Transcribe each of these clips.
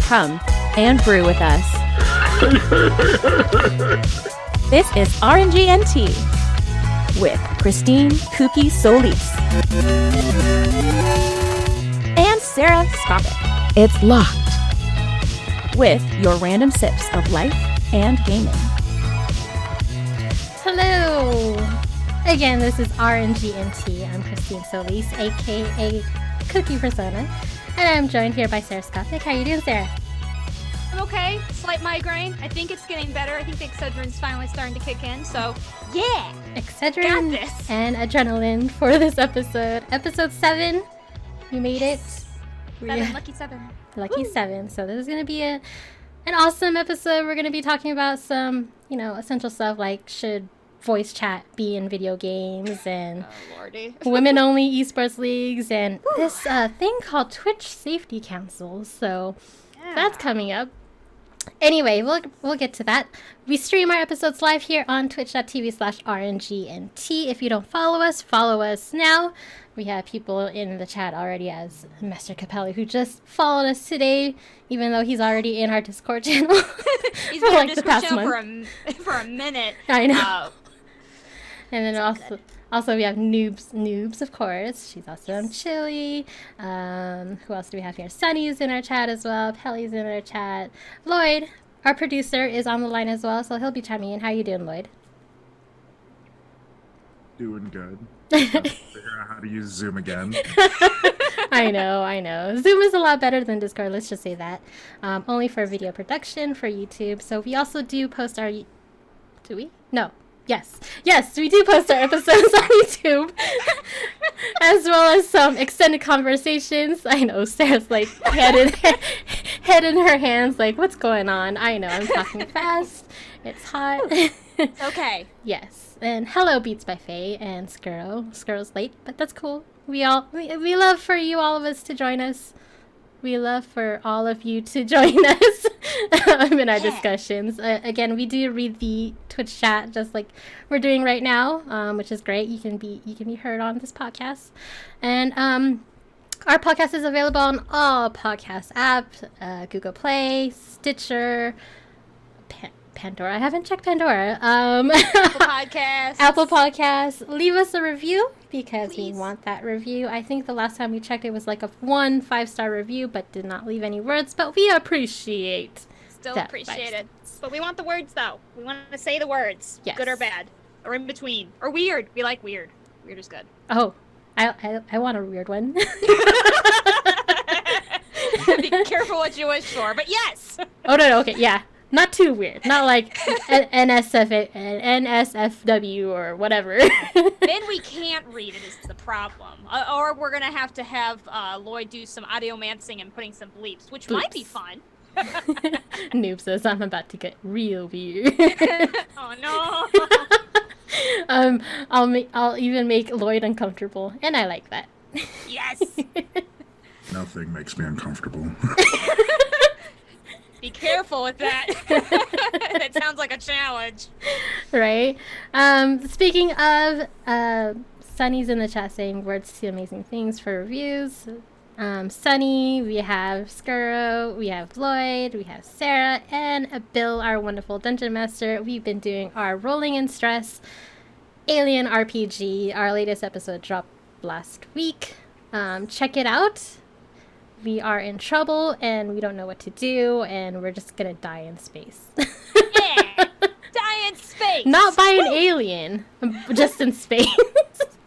Come and brew with us. This is RNGT with Christine Kooky Solis and Sarah Scoppick. It's locked. With your random sips of life and gaming. Hello! Again, this is RNGT. I'm Christine Solis, aka Cookie Persona, and I'm joined here by Sarah Scoppick. How are you doing, Sarah? I'm okay. Slight migraine. I think it's getting better. I think the Excedrin's finally starting to kick in, so yeah! Excedrin Got this. and adrenaline for this episode. Episode 7. You made it. Lucky 7. Lucky Woo. 7. So this is going to be an awesome episode. We're going to be talking about some, essential stuff like should voice chat be in video games and Lordy. women-only esports leagues and this thing called Twitch Safety Council. So that's coming up. Anyway, we'll get to that. We stream our episodes live here on twitch.tv/RNGNT. If you don't follow us now. We have people in the chat already as Master Capelli who just followed us today, even though he's already in our Discord channel. He's been in our Discord channel for a minute. I know. And then also we have Noobs, of course. She's also on Chili. Who else do we have here? Sunny's in our chat as well. Pelly's in our chat. Lloyd, our producer, is on the line as well, so he'll be chiming in. How you doing, Lloyd? Doing good. Figure out how to use Zoom again. I know. Zoom is a lot better than Discord, let's just say that. Only for video production, for YouTube. So we also do post our... Do we? No. Yes, we do post our episodes on YouTube, as well as some extended conversations. I know, Sarah's like head in her hands, like, what's going on? I know, I'm talking fast. It's hot. It's okay. Yes, and hello, Beats by Faye and Skuro. Skuro's late, but that's cool. We love for you, all of us, to join us. We love for all of you to join us in our discussions. Again, we do read the Twitch chat just like we're doing right now, which is great. You can be heard on this podcast, and our podcast is available on all podcast apps: Google Play, Stitcher, Pandora. I haven't checked Pandora. Apple Podcasts. Leave us a review because we want that review. I think the last time we checked it was like a 5-star review, but did not leave any words. But we appreciate. Still appreciate it. But we want the words though. We want to say the words. Yes. Good or bad. Or in between. Or weird. We like weird. Weird is good. Oh, I want a weird one. Be careful what you wish for. But yes. Oh no, okay, yeah. Not too weird. Not like NSFW or whatever. Then we can't read it is the problem. Or we're going to have Lloyd do some audiomancing and putting some bleeps, which might be fun. Noob says I'm about to get real weird. Oh no. I'll even make Lloyd uncomfortable, and I like that. Yes. Nothing makes me uncomfortable. Be careful with that. That sounds like a challenge. Right? Speaking of, Sunny's in the chat saying words to amazing things for reviews. Sunny, we have Skuro, we have Lloyd, we have Sarah, and Bill, our wonderful Dungeon Master. We've been doing our Rolling in Stress Alien RPG. Our latest episode dropped last week. Check it out. We are in trouble, and we don't know what to do, and we're just gonna die in space. Yeah! Die in space! Not by an alien, just in space.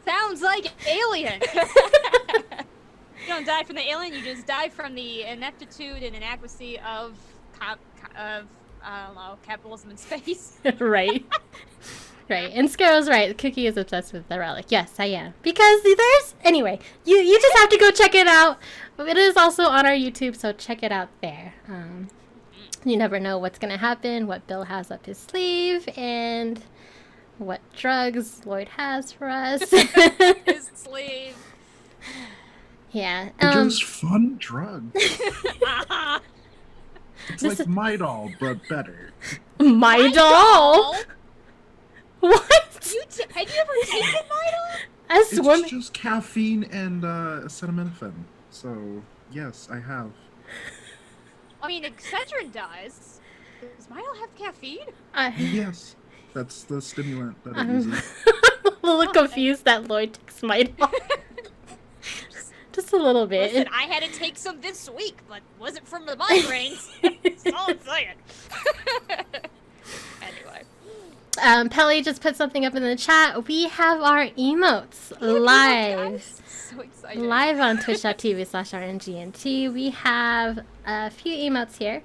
Sounds like Alien! You don't die from the alien, you just die from the ineptitude and inadequacy of I don't know, capitalism in space. Right. Right, and Scaro's right. Cookie is obsessed with the relic. Yes, I am. Because anyway, you just have to go check it out. It is also on our YouTube, so check it out there. You never know what's going to happen, what Bill has up his sleeve, and what drugs Lloyd has for us. His sleeve. Yeah. Just fun drugs. It's like Midol, but better. Midol? What? Have you ever taken Midol? It's just caffeine and acetaminophen. So, yes, I have. I mean, Excedrin does. Does Milo have caffeine? Yes, that's the stimulant that it I'm uses. a little confused that Lloyd takes mine off. Just a little bit. Listen, I had to take some this week, but wasn't from the migraines. That's all I'm saying. Anyway. Pelly just put something up in the chat. We have our emotes live. So excited. Live on twitch.tv/RNGT. We have a few emotes here.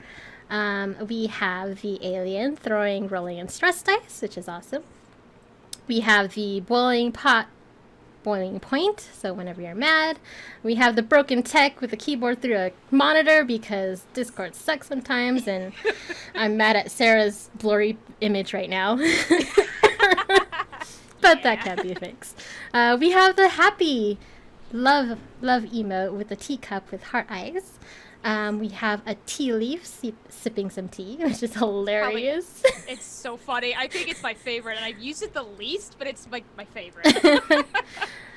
We have the alien throwing rolling and stress dice, which is awesome. We have the boiling pot, boiling point, so whenever you're mad. We have the broken tech with the keyboard through a monitor because Discord sucks sometimes, and I'm mad at Sarah's blurry image right now. But that can't be fixed. We have the happy love emote with the teacup with heart eyes. We have a tea leaf sipping some tea, which is hilarious. It's so funny. I think it's my favorite, and I've used it the least, but it's like my favorite.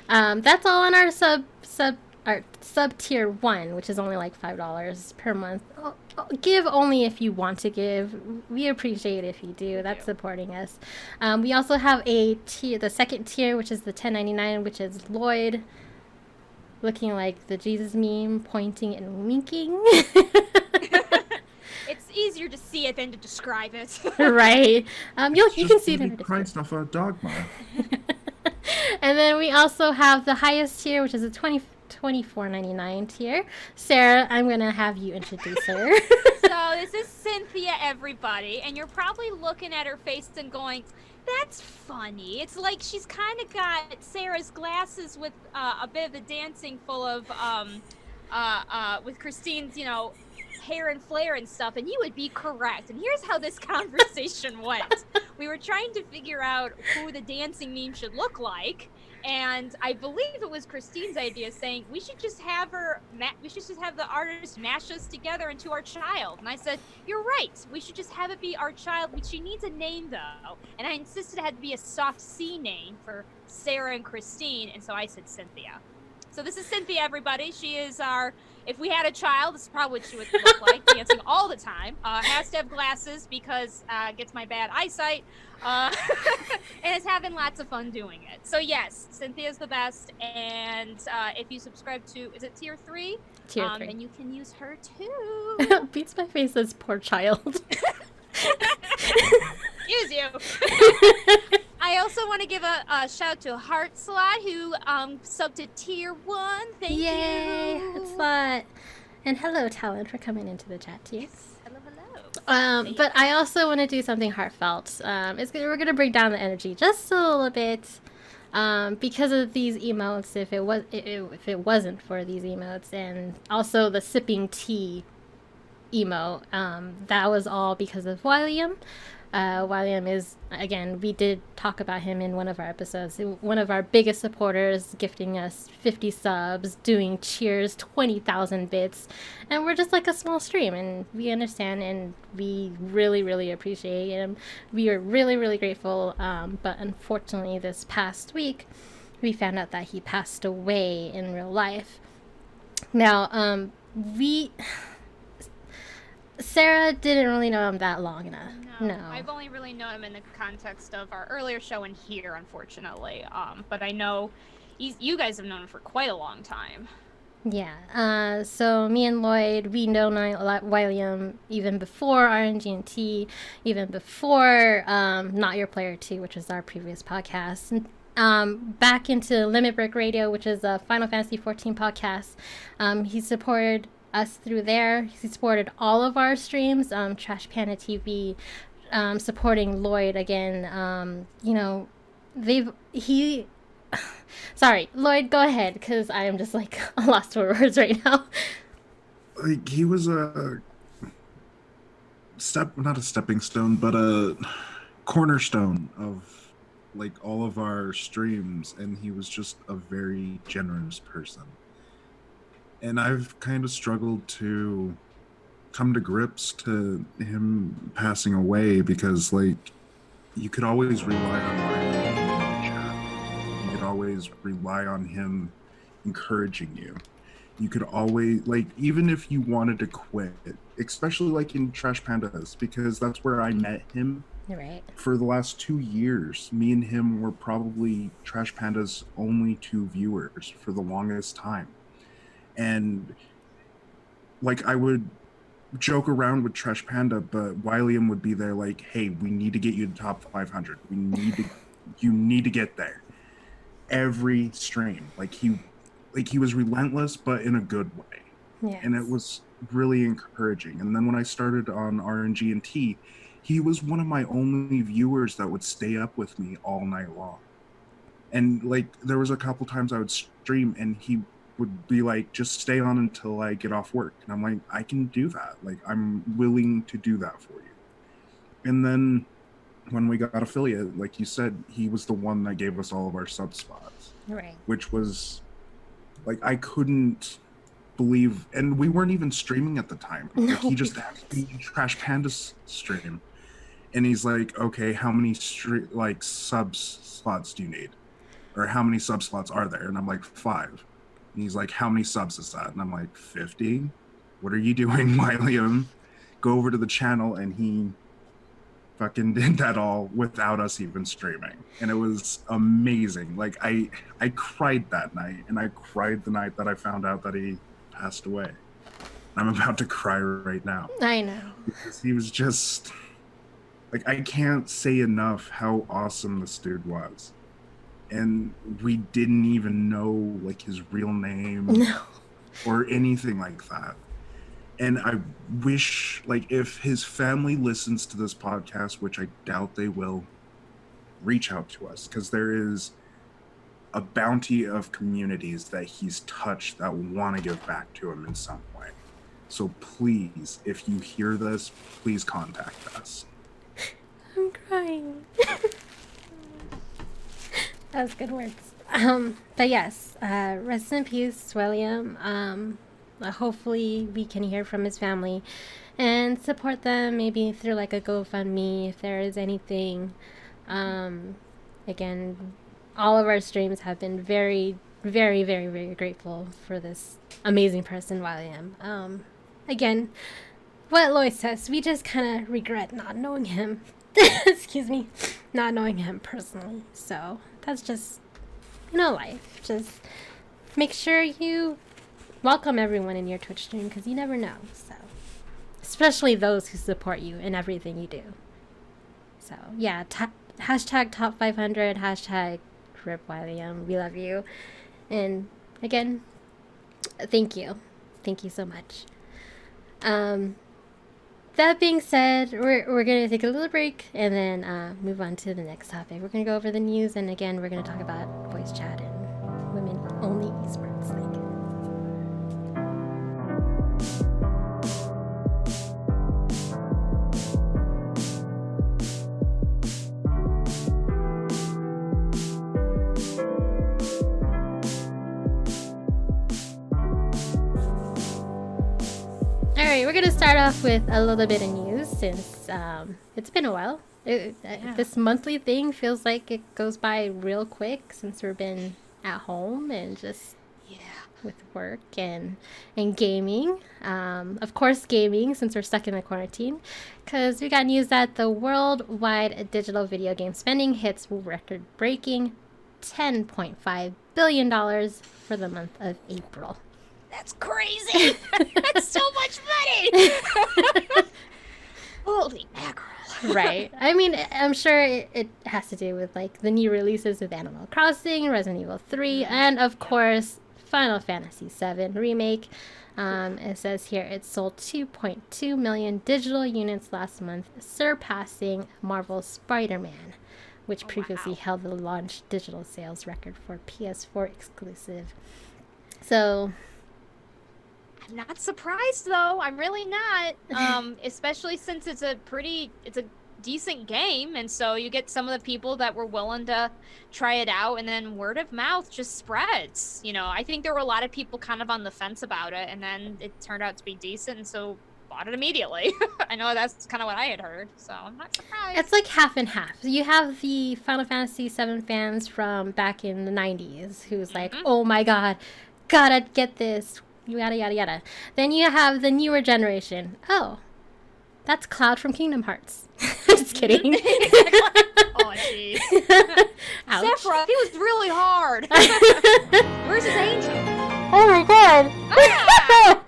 That's all on our sub tier 1, which is only like $5 per month. Give only if you want to give. We appreciate it if you do. That's supporting us. We also have a tier, the second tier, which is the $10.99, which is Lloyd looking like the Jesus meme, pointing and winking. It's easier to see it than to describe it. Right. You can see it in Christ off a dogma. And then we also have the highest tier, which is a $24.99 tier. Sarah, I'm going to have you introduce her. So this is Cynthia, everybody, and you're probably looking at her face and going, that's funny. It's like she's kind of got Sarah's glasses with a bit of the dancing full of, with Christine's, hair and flair and stuff, and you would be correct. And here's how this conversation went. We were trying to figure out who the dancing meme should look like, and I believe it was Christine's idea, saying we should just have the artist mash us together into our child. And I said, you're right, we should just have it be our child. She needs a name though, and I insisted it had to be a soft C name for Sarah and Christine, and so I said Cynthia. So this is Cynthia, everybody. She is our, if we had a child, this is probably what she would look like, dancing all the time. Has to have glasses because gets my bad eyesight, and is having lots of fun doing it. So yes, Cynthia's the best, and if you subscribe to, is it tier 3? Tier 3. Then you can use her too. Beats my face as poor child. Excuse you. I also want to give a shout to Heart Slot, who subbed to tier 1. Thank you. Yay, Heart Slot. And hello, Talon, for coming into the chat too. Yes. Hello. But I also want to do something heartfelt. We're gonna bring down the energy just a little bit, because of these emotes. If it wasn't for these emotes, and also the sipping tea emote, that was all because of Wyleeum. Wyleeum is, again, we did talk about him in one of our episodes, one of our biggest supporters, gifting us 50 subs, doing cheers, 20,000 bits, and we're just like a small stream, and we understand, and we really, really appreciate him. We are really, really grateful, but unfortunately this past week, we found out that he passed away in real life. Now, Sarah didn't really know him that long enough. No. I've only really known him in the context of our earlier show and here, unfortunately. But I know you guys have known him for quite a long time. Yeah. So me and Lloyd, we know Wyleeum even before RNGT, even before Not Your Player 2, which was our previous podcast. Back into Limit Break Radio, which is a Final Fantasy 14 podcast. He supported us through there. He supported all of our streams, Trash Panda TV, supporting Lloyd again. Sorry, Lloyd, go ahead, because I am just like lost for words right now. Like, he was not a stepping stone, but a cornerstone of like all of our streams, and he was just a very generous person. And I've kind of struggled to come to grips to him passing away, because like you could always rely on him. You could always rely on him encouraging you. You could always, like, even if you wanted to quit, especially like in Trash Pandas, because that's where I met him. Right. For the last 2 years, me and him were probably Trash Panda's only 2 viewers for the longest time. And like, I would joke around with Trash Panda, but Wyleeum would be there like, hey, we need to get you to top 500. You need to get there. Every stream. Like he was relentless, but in a good way. Yes. And it was really encouraging. And then when I started on RNGT, he was one of my only viewers that would stay up with me all night long. And like, there was a couple times I would stream and he would be like, just stay on until I get off work. And I'm like, I can do that. Like, I'm willing to do that for you. And then when we got affiliate, like you said, he was the one that gave us all of our sub spots. Right. Which was like, I couldn't believe, and we weren't even streaming at the time. No, like, he just asked me Trash Panda's stream. And he's like, okay, how many sub slots do you need? Or how many sub slots are there? And I'm like, 5. And he's like, how many subs is that? And I'm like, 50. What are you doing, Wyleeum? Go over to the channel. And he fucking did that all without us even streaming. And it was amazing. Like, I cried that night, and I cried the night that I found out that he passed away. I'm about to cry right now. I know. Because he was just, like, I can't say enough how awesome this dude was. And we didn't even know, like, his real name or anything like that. And I wish, like, if his family listens to this podcast, which I doubt they will, reach out to us, because there is a bounty of communities that he's touched that want to give back to him in some way. So please, if you hear this, please contact us. I'm crying. That was good words. But yes, rest in peace, Wyleeum. Hopefully we can hear from his family and support them, maybe through like a GoFundMe if there is anything. Again, all of our streams have been very, very, very, very grateful for this amazing person, Wyleeum. Again, what Lois says, we just kind of regret not knowing him. Excuse me, not knowing him personally. So that's just, life. Just make sure you welcome everyone in your Twitch stream, because you never know. So, especially those who support you in everything you do. So yeah, hashtag top 500, hashtag RIP Wyleeum. We love you. And again, thank you. Thank you so much. That being said, we're going to take a little break and then move on to the next topic. We're going to go over the news, and again, we're going to talk about voice chat and women-only esports league. Alright, we're going to start off with a little bit of news since it's been a while. This monthly thing feels like it goes by real quick since we've been at home and just with work and gaming. Of course, gaming, since we're stuck in the quarantine, because we got news that the worldwide digital video game spending hits record-breaking $10.5 billion for the month of April. That's crazy. That's so much money. Holy mackerel. Right. I mean, I'm sure it has to do with like the new releases of Animal Crossing, Resident Evil 3, and of course Final Fantasy 7 Remake. It says here it sold 2.2 million digital units last month, surpassing Marvel's Spider-Man, which previously held the launch digital sales record for PS4 exclusive. So I'm not surprised though. I'm really not. Especially since it's a decent game, and so you get some of the people that were willing to try it out, and then word of mouth just spreads. I think there were a lot of people kind of on the fence about it, and then it turned out to be decent, and so bought it immediately. I know that's kind of what I had heard, so I'm not surprised. It's like half and half. You have the Final Fantasy 7 fans from back in the 90s who's like, oh my god, gotta get this. yada yada yada. Then you have the newer generation. Oh, that's Cloud from Kingdom Hearts. Just kidding. Oh, jeez. Ouch. Sephiroth, he was really hard. Where's his angel? Oh my god. Ah!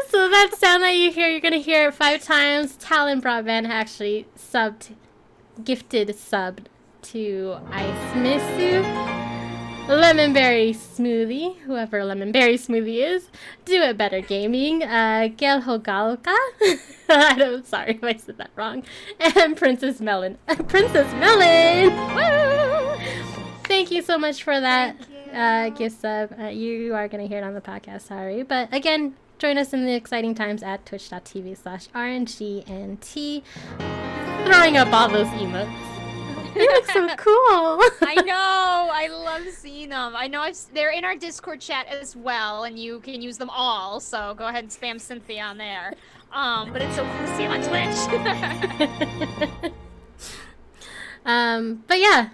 So that sound that you hear, you're gonna hear it 5 times. Talon Broadband actually gifted subbed to Ice Misu. Lemonberry Smoothie, whoever Lemonberry Smoothie is, Do It Better Gaming, Gel Hogalka, I'm sorry if I said that wrong, and Princess Melon. Princess Melon! Woo! Thank you so much for that gift sub. You are going to hear it on the podcast, sorry. But again, join us in the exciting times at twitch.tv/RNGT, throwing up all those emotes. They look so cool. I know. I love seeing them. I know they're in our Discord chat as well, and you can use them all. So go ahead and spam Cynthia on there. But it's so cool to see them on Twitch. But yeah,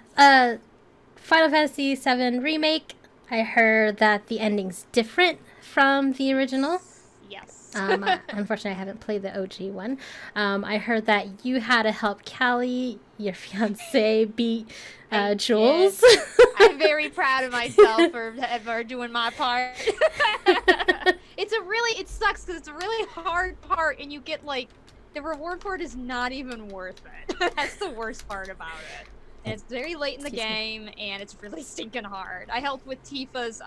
Final Fantasy VII Remake. I heard that the ending's different from the original. Yes. Unfortunately, I haven't played the OG one. I heard that you had to help Callie, your fiance, beat Jules. I'm very proud of myself for doing my part. It sucks because it's a really hard part, and you get the reward for it is not even worth it. That's the worst part about it. And it's very late in the game, and it's really stinking hard. I helped with Tifa's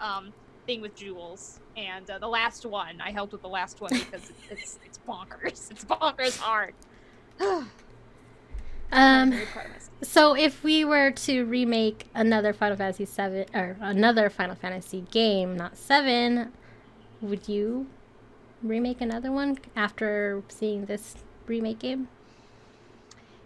thing with Jules, and the last one. I helped with the last one because it's bonkers. It's bonkers hard. So if we were to remake another Final Fantasy 7 or another Final Fantasy game, not 7, would you remake another one after seeing this remake game?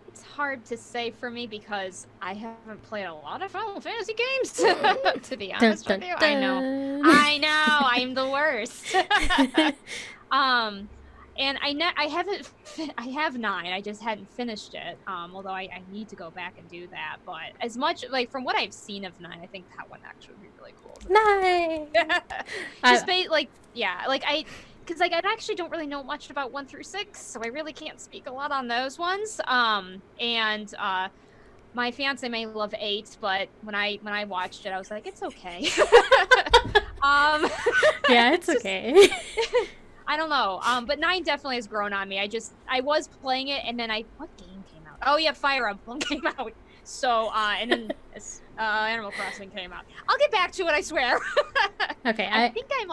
It's hard to say for me because I haven't played a lot of Final Fantasy games, to be honest with you. I know, I'm the worst. And I have 9. I just hadn't finished it. Although I need to go back and do that. But as much from what I've seen of 9, I think that one actually would be really cool. Nice. Because I actually don't really know much about 1 through 6, so I really can't speak a lot on those ones. And my fiance may love 8, but when I watched it, I was like, it's okay. Yeah, it's okay. I don't know. But 9 definitely has grown on me. I was playing it, and then what game came out? Oh yeah, Fire Emblem came out. So and then Animal Crossing came out. I'll get back to it, I swear. Okay, I think I'm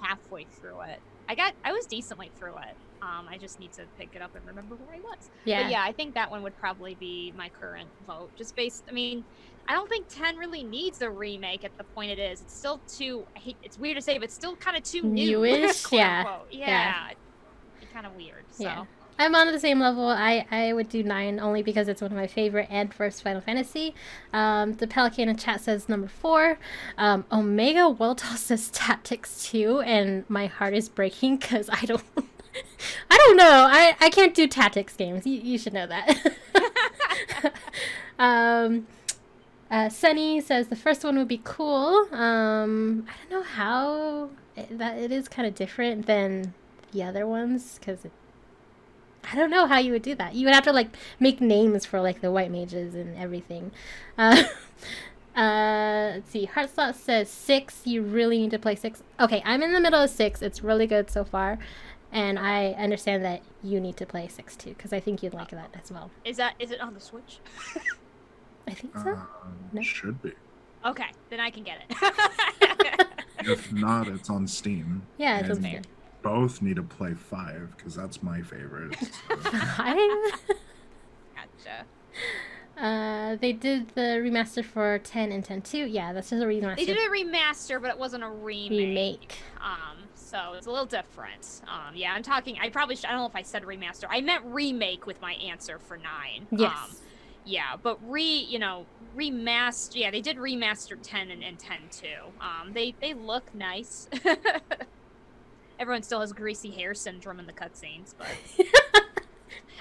halfway through it. I was decently through it. I just need to pick it up and remember where I was. Yeah. But yeah, I think that one would probably be my current vote. Just based, I don't think 10 really needs a remake at the point it is. It's still too, it's weird to say, but it's still kind of too new. Newish? Yeah. Yeah. It's kind of weird, so. Yeah. I'm on the same level. I would do 9 only because it's one of my favorite and first Final Fantasy. The Pelican in chat says number 4. Omega Weltal says Tactics 2, and my heart is breaking because I don't know. I can't do tactics games. You should know that. Sunny says the first one would be cool. I don't know how it is kind of different than the other ones because I don't know how you would do that. You would have to make names for the white mages and everything. Let's see. Heartslot says 6. You really need to play 6. Okay, I'm in the middle of 6. It's really good so far. And I understand that you need to play 6 too, because I think you'd like that as well. Is it on the Switch? I think so. No? Should be. Okay, then I can get it. If not, it's on Steam. Yeah, it's on Steam. Both need to play 5 because that's my favorite. So. 5? Gotcha. They did the remaster for 10 and 10-2. Yeah, that's just a remaster. They did a remaster, but it wasn't a remake. So it's a little different. Yeah, I'm talking. I don't know if I said remaster. I meant remake with my answer for 9. Yes. Yeah, but remaster. Yeah, they did remaster 10 and 10-2. They look nice. Everyone still has greasy hair syndrome in the cutscenes, but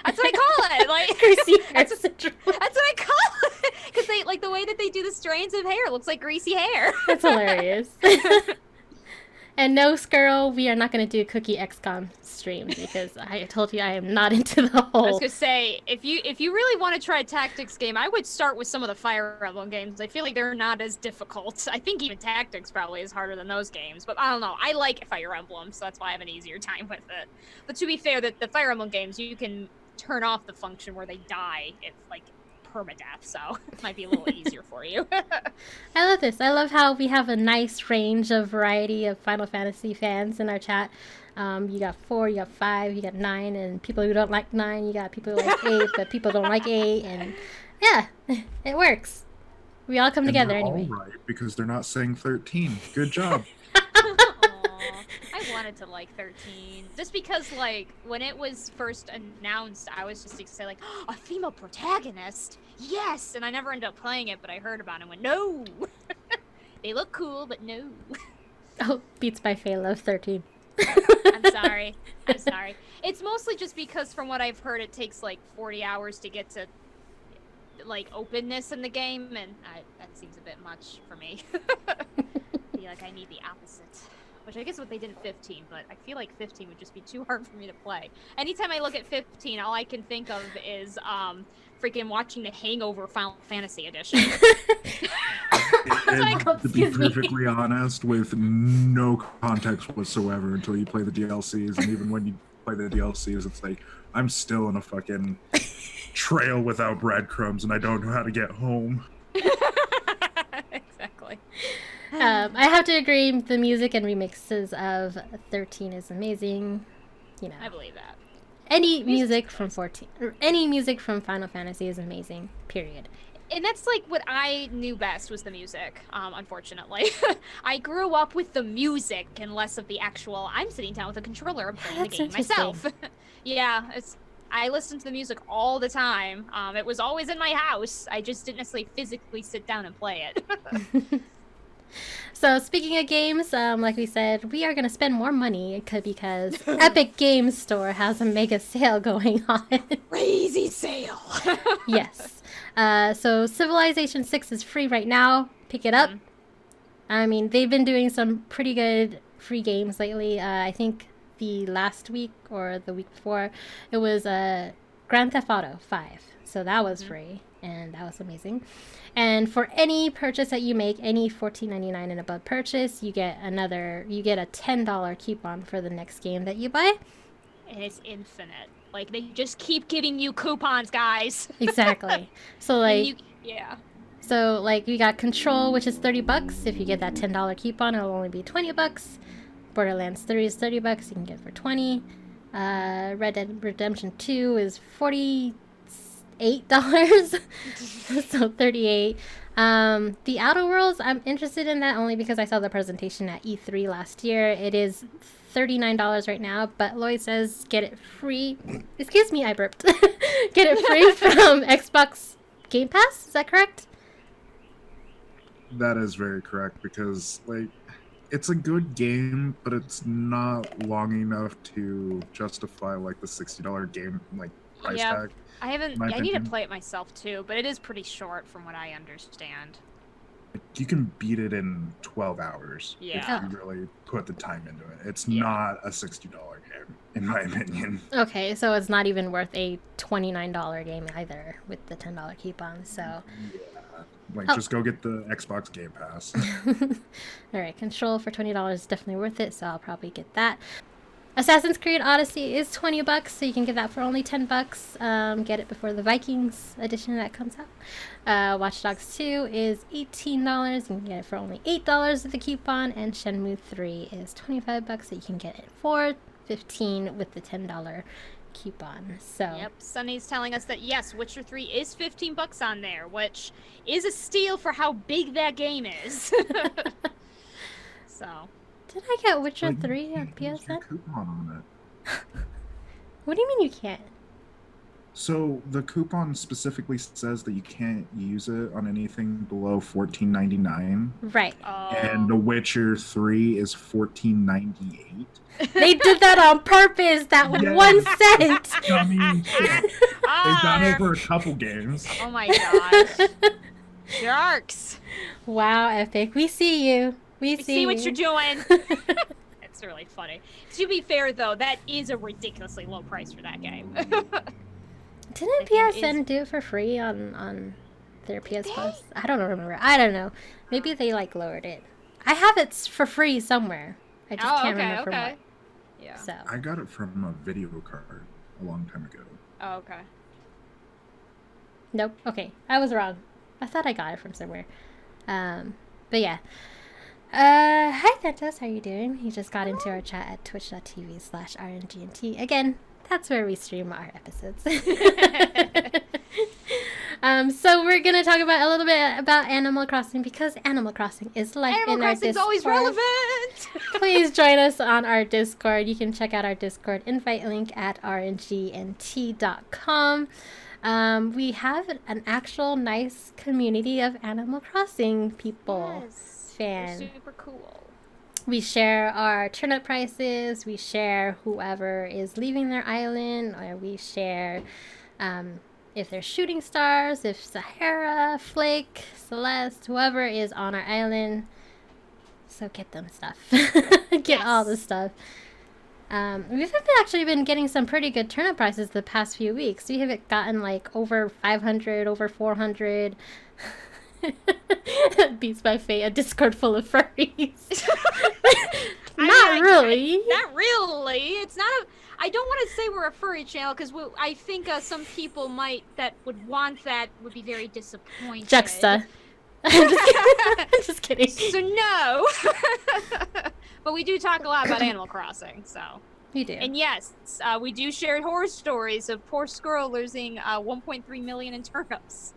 that's what I call it. Greasy hair syndrome. That's what I call it. Because they the way that they do the strands of hair looks like greasy hair. That's hilarious. And no, Skirl, we are not going to do Cookie XCOM streams because I told you I am not into the I was whole. gonna say, if you really want to try a tactics game, I would start with some of the Fire Emblem games. I feel like they're not as difficult. I think even Tactics probably is harder than those games, but I don't know. I like Fire Emblem, so that's why I have an easier time with it. But to be fair, the Fire Emblem games, you can turn off the function where they die if like permadeath, so it might be a little easier for you. I love this. I love how we have a nice range of variety of Final Fantasy fans in our chat. You got 4, you got 5, you got 9, and people who don't like 9, you got people who like 8, but people don't like 8, and yeah, it works. We all come together anyway. All right, because they're not saying 13. Good job. Aw, I wanted to like 13. Just because, like, when it was first announced, I was just excited, like, oh, a female protagonist? Yes! And I never ended up playing it, but I heard about it and went, no! They look cool, but no. Oh, Beats by Faye love 13. I'm sorry. I'm sorry. It's mostly just because, from what I've heard, it takes, like, 40 hours to get to, like, openness in the game, and that seems a bit much for me. I feel like I need the opposite. Which I guess what they did in 15, but I feel like 15 would just be too hard for me to play. Anytime I look at 15, all I can think of is freaking watching the Hangover Final Fantasy edition. To be perfectly honest, with no context whatsoever until you play the DLCs, and even when you play the DLCs, it's like, I'm still in a fucking trail without breadcrumbs, and I don't know how to get home. Exactly. I have to agree, the music and remixes of 13 is amazing. You know, I believe that. any music from 14, or any music from Final Fantasy is amazing, period. And that's like what I knew best was the music, unfortunately. I grew up with the music and less of the actual, I'm sitting down with a controller and playing the That's game interesting. myself. Yeah, I listened to the music all the time. It was always in my house. I just didn't necessarily physically sit down and play it. So speaking of games, like we said, we are going to spend more money because Epic Games Store has a mega sale going on. Crazy sale. Yes. So Civilization 6 is free right now. Pick it up. I mean, they've been doing some pretty good free games lately. I think the last week or the week before, it was Grand Theft Auto 5. So that was free, and that was amazing. And for any purchase that you make, any $14.99 and above purchase, you get a $10 coupon for the next game that you buy. And it's infinite. Like, they just keep giving you coupons, guys. Exactly. So like, yeah. so like we got Control, which is $30. If you get that $10 coupon, it'll only be $20. Borderlands 3 is $30. You can get it for $20. Red Dead Redemption 2 is $48. So $38. The Outer Worlds, I'm interested in that only because I saw the presentation at E3 last year. It is $39 right now, but Lloyd says get it free. Excuse me, I burped. Get it free from Xbox Game Pass. Is that correct? That is very correct, because like, it's a good game, but it's not long enough to justify like the $60 game like price tag. I my need to opinion. play it myself too, but it is pretty short from what I understand. You can beat it in 12 hours Yeah. if you really put the time into it. It's Yeah. not a $60 game, in my opinion. Okay, so it's not even worth a $29 game either with the $10 coupon. So, Yeah. Like, Oh. just go get the Xbox Game Pass. all right, Control for $20 is definitely worth it. So I'll probably get that. Assassin's Creed Odyssey is $20, so you can get that for only $10. Get it before the Vikings edition that comes out. Watch Dogs 2 is $18. You can get it for only $8 with the coupon, and Shenmue 3 is $25, so you can get it for $15 with the $10 coupon. So Yep, Sunny's telling us that yes, Witcher 3 is $15 on there, which is a steal for how big that game is. So. did I get Witcher But 3 you on can't use your PSN? coupon on it. What do you mean you can't? So the coupon specifically says that you can't use it on anything below $14.99, Right. and The Witcher 3 is $14.98. They did that on purpose, that Yes. 1 cent. I mean, shit. They've done it Ah, for a couple games. oh my gosh. Sharks. Wow, Epic. We see you. We We see what you. you're doing. really funny. To be fair, though, that is a ridiculously low price for that game. Didn't PSN do it for free on their PS Plus? I don't remember. I don't know. Maybe they like lowered it. I have it for free somewhere. I just can't remember from what. Yeah. So. I got it from a video card a long time ago. Oh, okay. Nope. Okay, I was wrong. I thought I got it from somewhere. But yeah. Hi Thentos, how are you doing? You just got into our chat at twitch.tv/RNGT. Again, that's where we stream our episodes. So we're gonna talk about a little bit about Animal Crossing because Animal Crossing is life in our Discord. Animal Crossing's always relevant. Please join us on our Discord. You can check out our Discord invite link at rngnt.com. We have an actual nice community of Animal Crossing people. Yes, fans. they're super cool. We share our turnip prices. We share whoever is leaving their island, or we share if they're shooting stars, if Sahara, Flake, Celeste, whoever is on our island. So get them stuff. Get all the stuff. We've actually been getting some pretty good turnip prices the past few weeks. We have gotten like over 500, over 400. Beats by Fate, a Discord full of furries. Not really. Not really. It's not a... I don't want to say we're a furry channel because I think some people that would want that would be very disappointed. Juxta. I'm just kidding. So no. But we do talk a lot about Animal Crossing, so. We do. And yes, we do share horror stories of poor squirrel losing 1.3 million in turnips.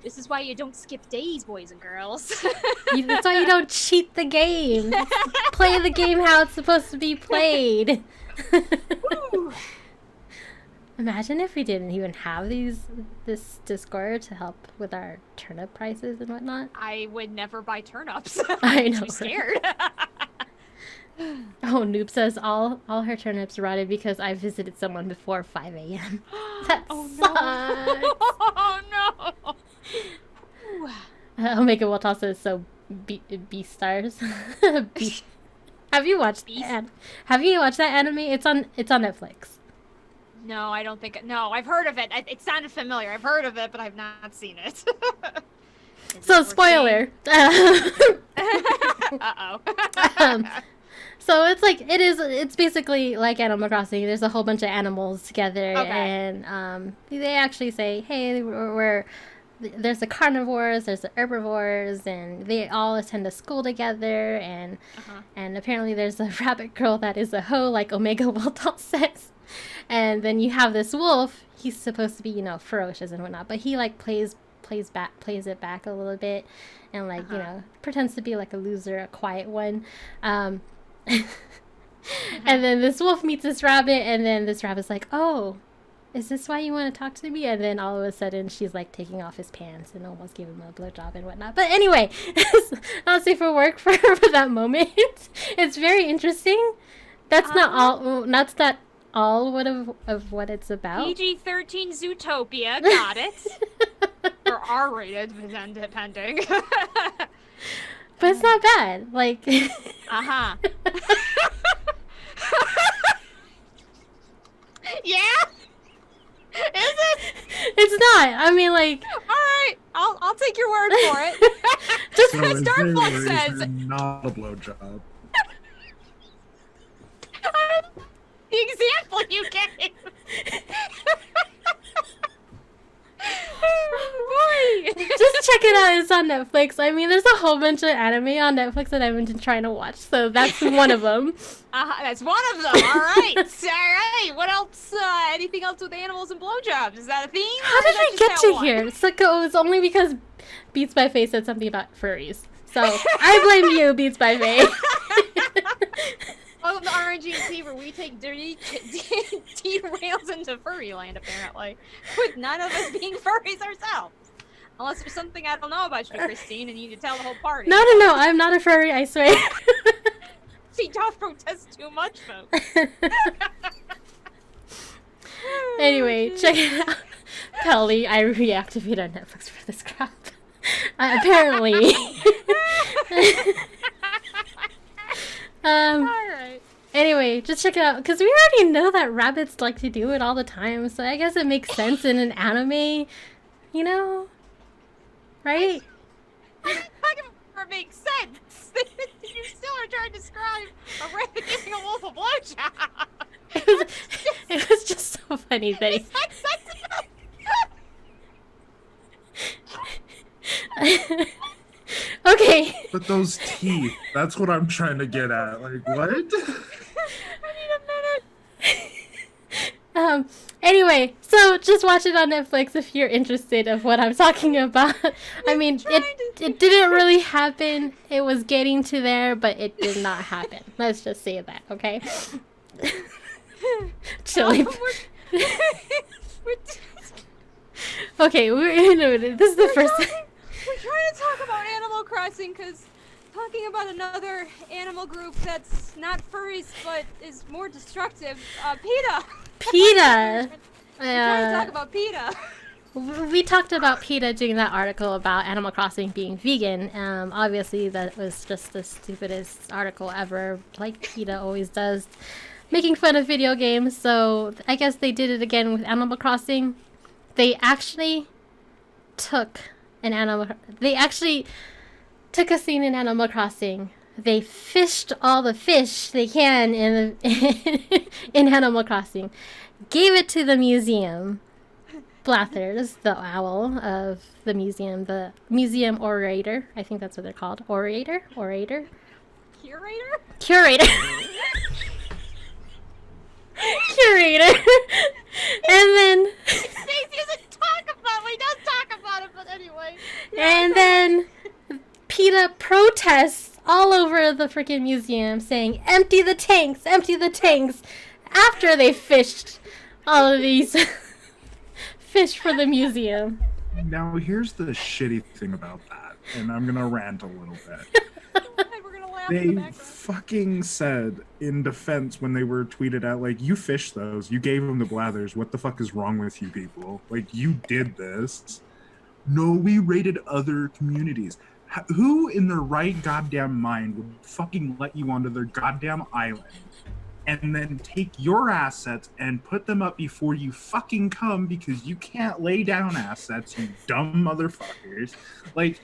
This is why you don't skip days, boys and girls. That's why you don't cheat the game. Play the game how it's supposed to be played. Imagine if we didn't even have this Discord to help with our turnip prices and whatnot. I would never buy turnips. I know. I'm too scared. Oh, Noob says all her turnips rotted because I visited someone before 5 a.m. That sucks. Oh no. Omega Waltall says so. B stars. Have you watched that? Have you watched that anime? It's on Netflix. No, I don't think. No, I've heard of it. It sounded familiar. I've heard of it, but I've not seen it. So spoiler. Uh-oh. So it's basically like Animal Crossing. There's a whole bunch of animals together, and they actually say, hey, there's the carnivores, there's the herbivores, and they all attend a school together, and apparently there's a rabbit girl that is a hoe, like Omega Waltall says. And then you have this wolf. He's supposed to be, ferocious and whatnot, but he like plays it back a little bit, and like pretends to be like a loser, a quiet one. And then this wolf meets this rabbit, and then this rabbit's like, oh, is this why you want to talk to me? And then all of a sudden she's like taking off his pants and almost giving him a blowjob and whatnot. But anyway, not safe for work for that moment. It's very interesting. That's not all of what it's about. PG-13 Zootopia, got it. Or R-rated, depending. But it's not bad. Like. Yeah. Is it? It's not. I mean, like. All right, I'll take your word for it. Just as Starflux says. Not a blowjob. The example you gave. Boy. Just check it out. It's on Netflix. I mean, there's a whole bunch of anime on Netflix that I've been trying to watch, so that's one of them. That's one of them. All right. All right. What else? Anything else with animals and blowjobs? Is that a theme? How did we get to here? It's like, it was only because Beats by Faye said something about furries. So I blame you, Beats by Faye. Welcome to RNGT, where we take dirty derails into furry land, apparently, with none of us being furries ourselves. Unless there's something I don't know about you, Christine, and you need to tell the whole party. No, I'm not a furry, I swear. She does protest too much, folks. Anyway, check it out. Pelly, I reactivated on Netflix for this crap. Apparently. Alright. Anyway, just check it out because we already know that rabbits like to do it all the time. So I guess it makes sense in an anime, you know, right? It makes sense. You still are trying to describe a rabbit giving a wolf a blowjob. It was just so funny that he... Okay. But those teeth, that's what I'm trying to get at. Like, what? I need a minute. Anyway, so just watch it on Netflix if you're interested of what I'm talking about. I mean, it didn't really happen. It was getting to there, but it did not happen. Let's just say that, okay? Chili. Okay, this is the first time. We're trying to talk about Animal Crossing because talking about another animal group that's not furries but is more destructive, PETA. PETA. We're trying to talk about PETA. We talked about PETA doing that article about Animal Crossing being vegan. Obviously, that was just the stupidest article ever, like PETA always does, making fun of video games. So I guess they did it again with Animal Crossing. They actually took a scene in Animal Crossing. They fished all the fish they can in Animal Crossing, gave it to the museum. Blathers, the owl of the museum orator. I think that's what they're called. Orator? Curator? Curator. Curator. And then... We don't talk about it, but anyway. And then PETA protests all over the freaking museum saying, empty the tanks, after they fished all of these fish for the museum. Now, here's the shitty thing about that, and I'm gonna rant a little bit. We're gonna laugh They in the background. fucking said in defense when they were tweeted out, like, you fished those, you gave them the blathers, what the fuck is wrong with you people? Like, you did this. No, we raided other communities. Who in their right goddamn mind would fucking let you onto their goddamn island and then take your assets and put them up before you fucking come because you can't lay down assets, you dumb motherfuckers? Like,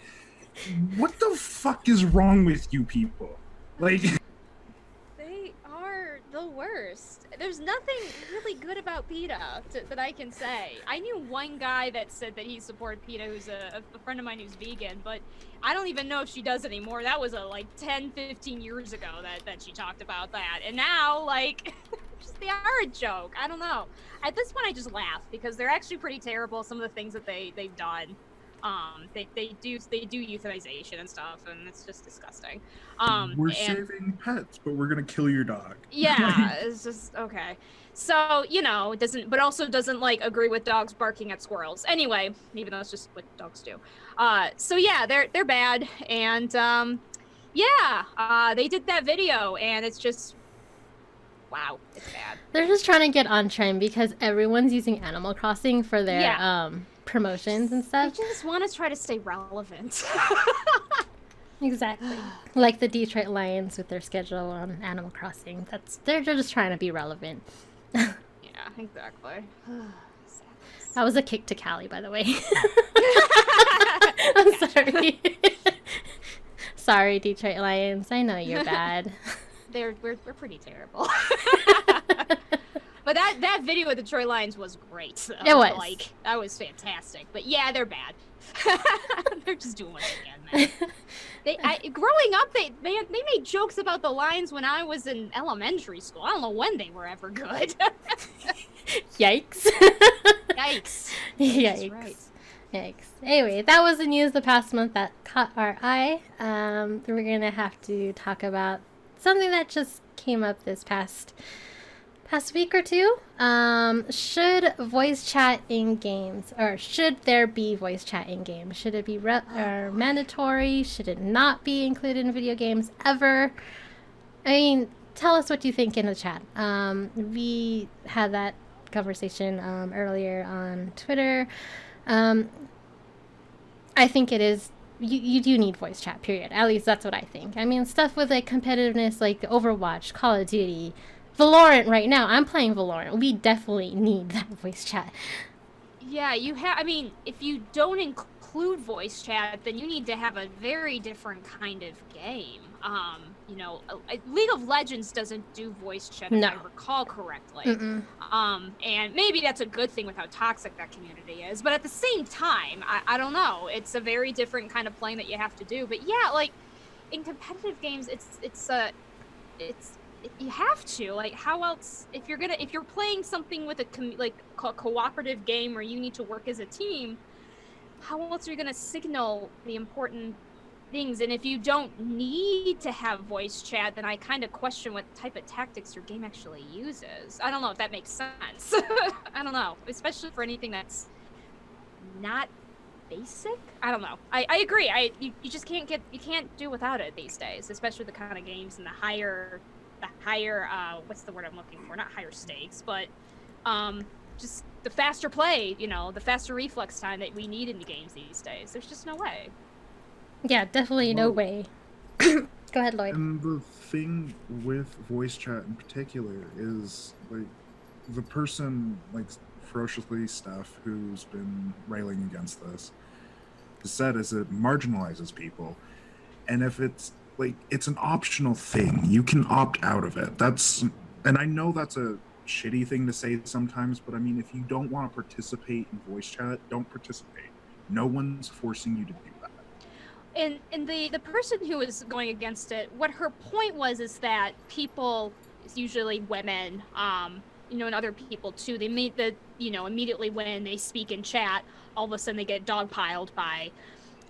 what the fuck is wrong with you people? Like, They are the worst. There's nothing really good about PETA that I can say. I knew one guy that said that he supported PETA who's a friend of mine who's vegan, but I don't even know if she does anymore. That was like 10, 15 years ago that she talked about that. And now, like, just they are a joke. I don't know. At this point, I just laugh because they're actually pretty terrible, some of the things that they've done. They do euthanization and stuff, and it's just disgusting. we're saving pets, but we're gonna kill your dog. Yeah, it's just okay. So, it doesn't like agree with dogs barking at squirrels. Anyway, even though it's just what dogs do. So yeah, they're bad, and they did that video, and it's just wow, it's bad. They're just trying to get on trend because everyone's using Animal Crossing for their promotions and I stuff. just want to try to stay relevant. Exactly. Like the Detroit Lions with their schedule on Animal Crossing. They're just trying to be relevant. Yeah, exactly. That was a kick to Callie, by the way. I'm sorry. Sorry, Detroit Lions. I know you're bad. We're pretty terrible. But that video of the Detroit Lions was great. So, it was. Like, that was fantastic. But yeah, they're bad. They're just doing what they can, man. Growing up, they made jokes about the Lions when I was in elementary school. I don't know when they were ever good. Yikes. Yikes. Yikes. Right. Yikes. Anyway, that was the news the past month that caught our eye. We're going to have to talk about something that just came up this past week or two. Should voice chat in games, or should there be voice chat in games? Should it be mandatory? Should it not be included in video games ever? I mean, tell us what you think in the chat. We had that conversation earlier on Twitter. I think it is you do need voice chat, period. At least that's what I think. I mean, stuff with like competitiveness, like Overwatch, Call of Duty, Valorant. Right now, I'm playing Valorant. We definitely need that voice chat. Yeah, you have. I mean, if you don't include voice chat, then you need to have a very different kind of game. League of Legends doesn't do voice chat, if No. I recall correctly. Mm-mm. And maybe that's a good thing with how toxic that community is. But at the same time, I don't know. It's a very different kind of playing that you have to do. But yeah, like in competitive games, you have to, like, how else, if you're playing something with a cooperative game where you need to work as a team, how else are you gonna signal the important things? And if you don't need to have voice chat, then I kind of question what type of tactics your game actually uses. I don't know if that makes sense. I don't know, especially for anything that's not basic. I don't know. I agree. You just can't do without it these days, especially the kind of games and the higher what's the word I'm looking for? Not higher stakes, but just the faster play, the faster reflex time that we need in the games these days. There's just no way. Yeah, definitely no way. Go ahead, Lloyd. And the thing with voice chat in particular is, like, the person, like, ferociously Steph, who's been railing against this, has said is it marginalizes people. And if it's, like, it's an optional thing, you can opt out of it. And I know that's a shitty thing to say sometimes, but I mean, if you don't want to participate in voice chat, don't participate. No one's forcing you to do that. And the person who was going against it, what her point was is that people, usually women, and other people too, they made immediately when they speak in chat, all of a sudden they get dogpiled by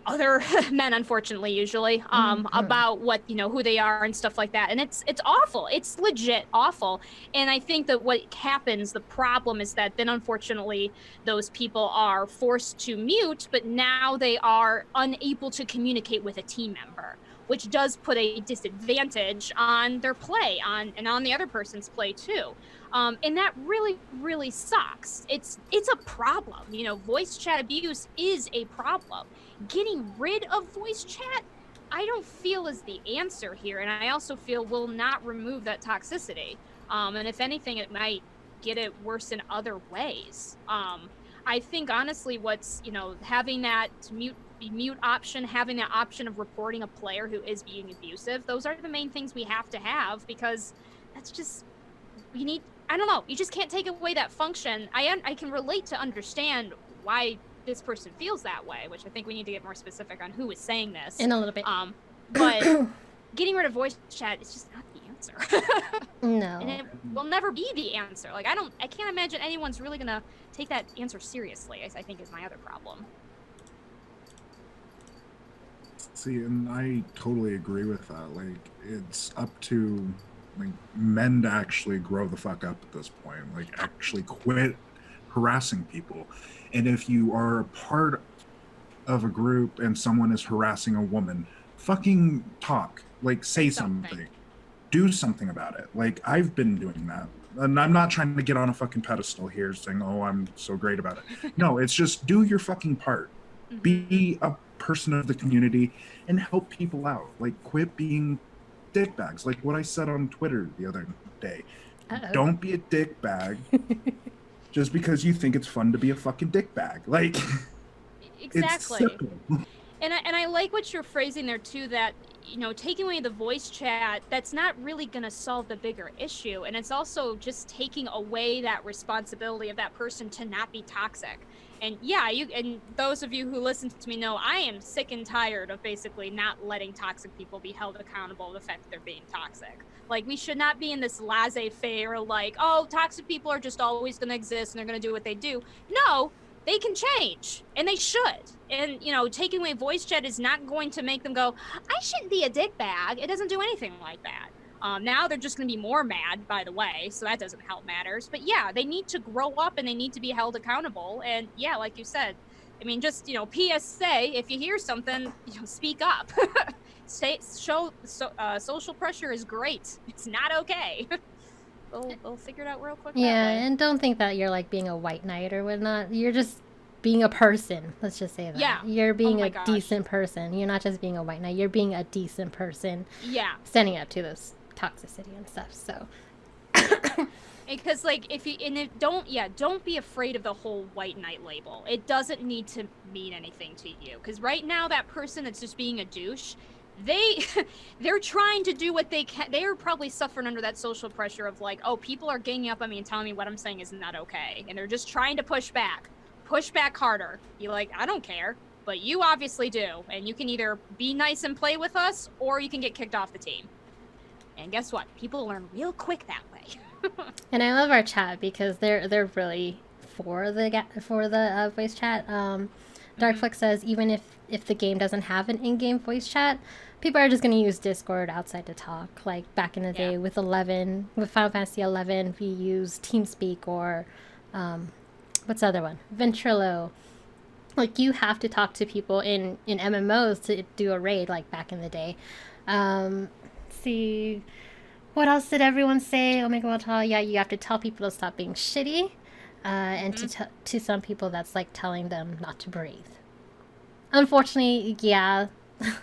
other men, unfortunately, usually, about what, who they are and stuff like that. And it's awful. It's legit awful. And I think that what happens, the problem is that then, unfortunately, those people are forced to mute, but now they are unable to communicate with a team member, which does put a disadvantage on their play, and on the other person's play too. And that really, really sucks. It's a problem. Voice chat abuse is a problem. Getting rid of voice chat, I don't feel is the answer here, and I also feel will not remove that toxicity. And if anything, it might get it worse in other ways. I think honestly, what's having that mute option, having that option of reporting a player who is being abusive, those are the main things we have to have, because that's just, I don't know, you just can't take away that function. I can relate to understand why this person feels that way, which I think we need to get more specific on who is saying this in a little bit. But getting rid of voice chat is just not the answer. No. And it will never be the answer. Like, I can't imagine anyone's really gonna take that answer seriously, I think is my other problem. See, and I totally agree with that. Like, it's up to, like, men to actually grow the fuck up at this point. Like, actually quit harassing people. And if you are a part of a group and someone is harassing a woman, fucking talk. Like, say something. Do something about it. Like, I've been doing that. And I'm not trying to get on a fucking pedestal here saying, oh, I'm so great about it. No, it's just do your fucking part. Mm-hmm. Be a person of the community and help people out. Like, quit being dickbags. Like what I said on Twitter the other day. Uh-oh. Don't be a dickbag just because you think it's fun to be a fucking dickbag. Like, exactly. It's simple. And I like what you're phrasing there too, that taking away the voice chat, that's not really going to solve the bigger issue. And it's also just taking away that responsibility of that person to not be toxic. And yeah, and those of you who listen to me know I am sick and tired of basically not letting toxic people be held accountable for the fact that they're being toxic. Like, we should not be in this laissez-faire, like, oh, toxic people are just always going to exist and they're going to do what they do. No, they can change, and they should. And, taking away voice chat is not going to make them go, I shouldn't be a dickbag. It doesn't do anything like that. Now they're just going to be more mad, by the way, so that doesn't help matters. But yeah, they need to grow up and they need to be held accountable. And yeah, like you said, I mean, just, PSA, if you hear something, speak up. Social pressure is great. It's not okay. They'll figure it out real quick. Yeah, and don't think that you're like being a white knight or whatnot. You're just being a person. Let's just say that. Yeah. You're being my a gosh. decent person. You're not just being a white knight. You're being a decent person. Yeah. Standing up to this toxicity and stuff. So. Because like don't be afraid of the whole white knight label. It doesn't need to mean anything to you. Because right now that person that's just being a douche, they're trying to do what they can. They are probably suffering under that social pressure of like, oh, people are ganging up on me and telling me what I'm saying is not okay, and they're just trying to push back harder. Be like, I don't care, but you obviously do, and you can either be nice and play with us, or you can get kicked off the team. And guess what? People learn real quick that way. And I love our chat because they're really for the voice chat. Darkflex says even if the game doesn't have an in-game voice chat, people are just going to use Discord outside to talk. Like back in the day with Final Fantasy 11, we used TeamSpeak or what's the other one? Ventrilo. Like you have to talk to people in MMOs to do a raid like back in the day. See, what else did everyone say? Oh my god, yeah, you have to tell people to stop being shitty. And to some people, that's like telling them not to breathe. Unfortunately, yeah.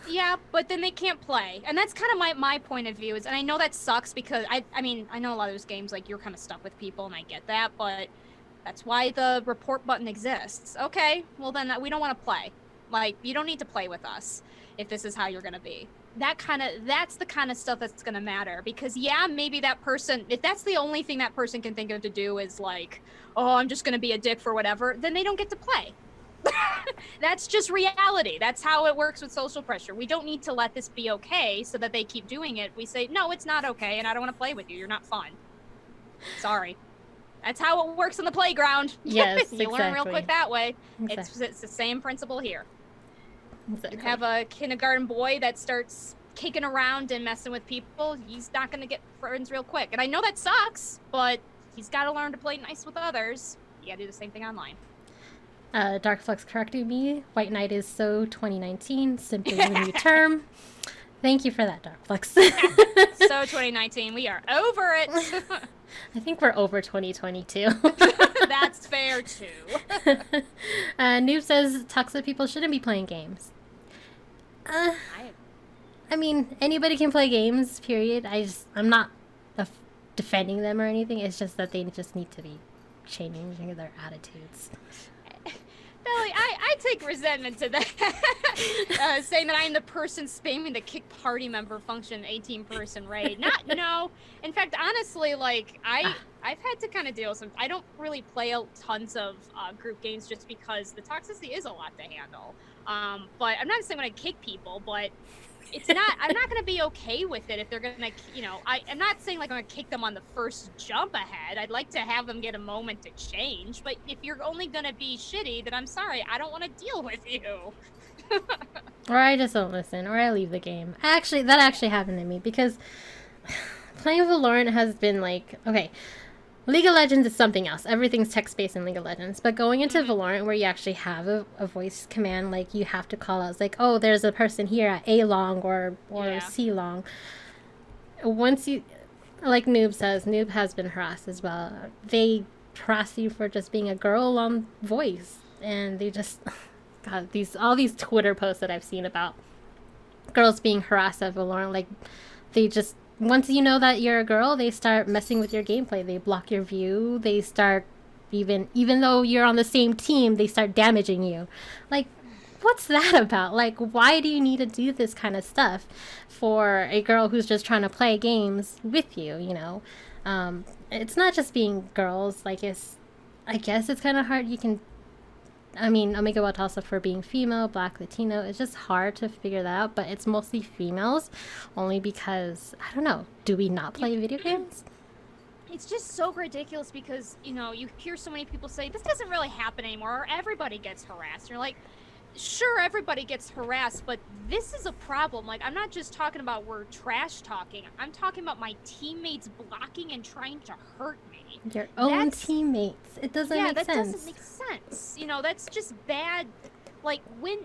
Yeah, but then they can't play. And that's kind of my point of view. And I know that sucks because, I mean, I know a lot of those games, like, you're kind of stuck with people, and I get that, but that's why the report button exists. Okay, well then we don't want to play. Like, you don't need to play with us if this is how you're going to be. That's the kind of stuff that's going to matter. Because, yeah, maybe that person, if that's the only thing that person can think of to do is like, oh, I'm just going to be a dick for whatever, then they don't get to play. That's just reality. That's how it works with social pressure. We don't need to let this be okay so that they keep doing it. We say, no, it's not okay, and I don't want to play with you. You're not fun. Sorry. That's how it works on the playground. Yes, You learn real quick that way. Exactly. It's the same principle here. Exactly. You have a kindergarten boy that starts kicking around and messing with people, he's not going to get friends real quick. And I know that sucks, but he's got to learn to play nice with others. You got to do the same thing online. Darkflex correcting me. White Knight is so 2019, simply a new term. Thank you for that, Darkflex. So 2019, we are over it. I think we're over 2022. That's fair too. Noob says toxic people shouldn't be playing games. I mean, anybody can play games, period. I'm not defending them or anything. It's just that they just need to be changing their attitudes. Belly, I take resentment to that. Saying that I am the person spamming the kick party member function 18-person raid. No. In fact, honestly, like, I've had to kind of deal with some... I don't really play tons of group games just because the toxicity is a lot to handle. But I'm not saying when I kick people, but it's not... I'm not going to be okay with it if they're going to, I'm not saying, like, I'm going to kick them on the first jump ahead. I'd like to have them get a moment to change. But if you're only going to be shitty, then I'm sorry. I don't want to deal with you. Or I just don't listen, or I leave the game. That actually happened to me, because playing Valorant has been like... Okay, League of Legends is something else. Everything's text-based in League of Legends. But going into Valorant, where you actually have a voice command, like, you have to call out, it's like, oh, there's a person here at A long or C long. Once you... Like Noob says, Noob has been harassed as well. They harass you for just being a girl on voice. And they just... God, all these Twitter posts that I've seen about girls being harassed at Valorant, like, they just... Once you know that you're a girl, they start messing with your gameplay. They block your view. They start, even though you're on the same team, they start damaging you. Like, what's that about? Like, why do you need to do this kind of stuff for a girl who's just trying to play games with you, It's not just being girls. Like, I guess it's kind of hard. Omega Wild also for being female, Black, Latino. It's just hard to figure that out, but it's mostly females, only because, I don't know, do we not play video games? It's just so ridiculous because, you hear so many people say, this doesn't really happen anymore, or everybody gets harassed. You're like, sure, everybody gets harassed, but this is a problem. Like, I'm not just talking about we're trash talking. I'm talking about my teammates blocking and trying to hurt me. Your own teammates. It doesn't make sense. Yeah, that doesn't make sense. That's just bad. Like, when,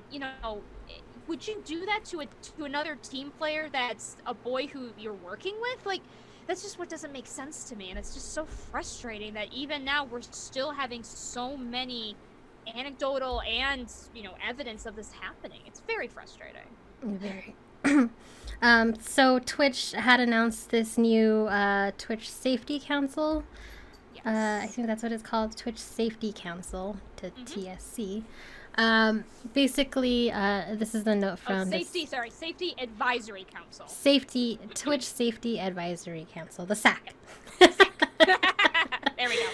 would you do that to another team player that's a boy who you're working with? Like, that's just what doesn't make sense to me. And it's just so frustrating that even now we're still having so many anecdotal and, you know, evidence of this happening. It's very frustrating. Very. So Twitch had announced this new Twitch Safety Council. Yes. I think that's what it's called, Twitch Safety Council, to TSC. Basically, this is the note from Safety Advisory Council. Twitch Safety Advisory Council, the SAC. There we go.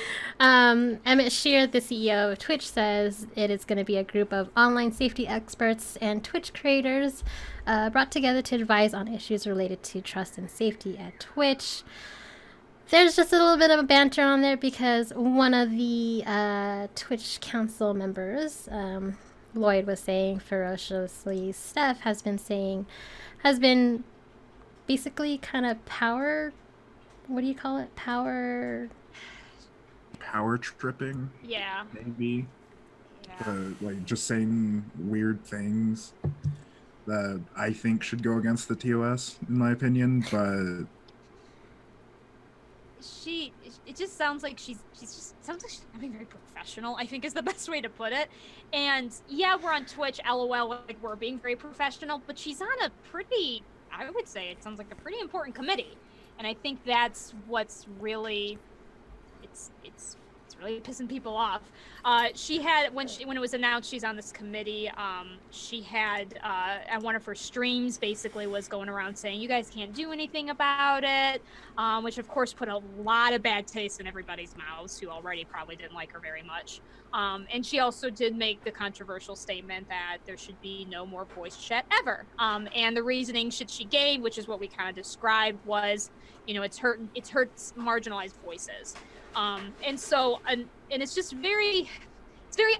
Emmett Shear, the CEO of Twitch, says it is going to be a group of online safety experts and Twitch creators brought together to advise on issues related to trust and safety at Twitch. There's just a little bit of a banter on there because one of the Twitch council members, Lloyd, was saying ferociously Steph has been basically kind of power, what do you call it? Power tripping. Yeah. Maybe. Yeah. Like just saying weird things that I think should go against the TOS, in my opinion, but it just sounds like she's not being very professional, I think is the best way to put it. And yeah, we're on Twitch, LOL, like we're being very professional, but she's on a pretty, I would say it sounds like a pretty important committee. And I think that's what's really, it's really pissing people off. She had, when it was announced she's on this committee, she had, at one of her streams, basically was going around saying, you guys can't do anything about it, which of course put a lot of bad taste in everybody's mouths who already probably didn't like her very much. And she also did make the controversial statement that there should be no more voice chat ever. And the reasoning she gave, which is what we kind of described, was, you know, it hurts marginalized voices. And so, and it's just very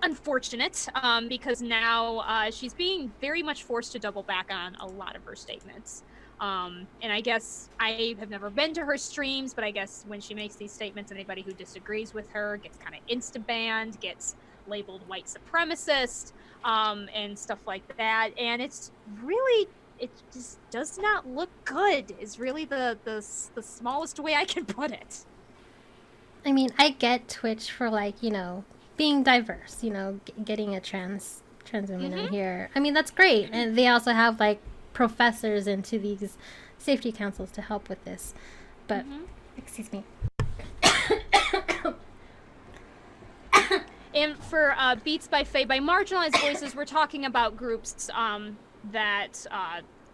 unfortunate, because now she's being very much forced to double back on a lot of her statements. And I guess I have never been to her streams, but I guess when she makes these statements, anybody who disagrees with her gets kind of insta-banned, gets labeled white supremacist, and stuff like that. And it's really, it just does not look good, is really the smallest way I can put it. I mean, I get Twitch for, like, you know, being diverse, you know, getting a trans woman in here. I mean, that's great. And they also have, like, professors into these safety councils to help with this. But, excuse me. And for Beats by Faye, by marginalized voices, we're talking about groups that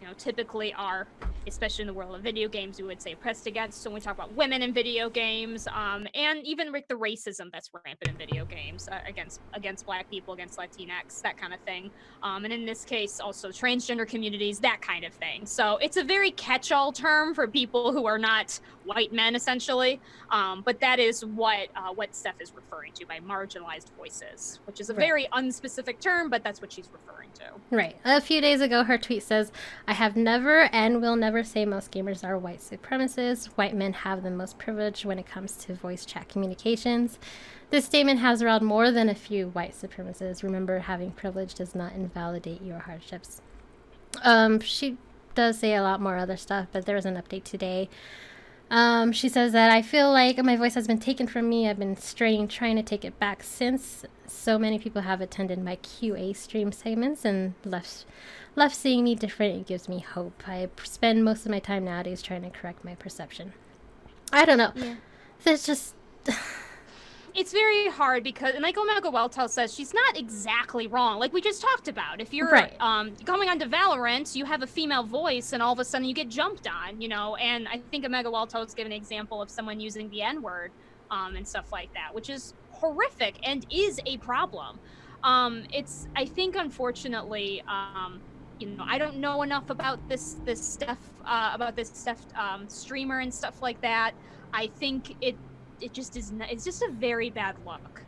you know, typically are, especially in the world of video games, we would say oppressed against. So when we talk about women in video games, and even like the racism that's rampant in video games, against Black people, against Latinx, that kind of thing. And in this case, also transgender communities, that kind of thing. So it's a very catch-all term for people who are not white men, essentially. But that is what Steph is referring to by marginalized voices, which is a very unspecific term, but that's what she's referring to. Right. A few days ago, her tweet says, I have never and will never say most gamers are white supremacists. White men have the most privilege when it comes to voice chat communications. This statement has riled more than a few white supremacists. Remember, having privilege does not invalidate your hardships. She does say a lot more other stuff, but there was an update today. She says that I feel like my voice has been taken from me. I've been straining, trying to take it back since so many people have attended my QA stream segments and left seeing me different. It gives me hope. I spend most of my time nowadays trying to correct my perception. I don't know. Yeah. There's just... It's very hard because, and like Omega Welltel says, she's not exactly wrong. Like we just talked about, if you're going onto Valorant, you have a female voice, and all of a sudden you get jumped on, you know. And I think Omega Welltel has given an example of someone using the N-word, and stuff like that, which is horrific and is a problem. It's, I think, unfortunately, you know, I don't know enough about this stuff, streamer and stuff like that. I think it just is not, it's just a very bad look,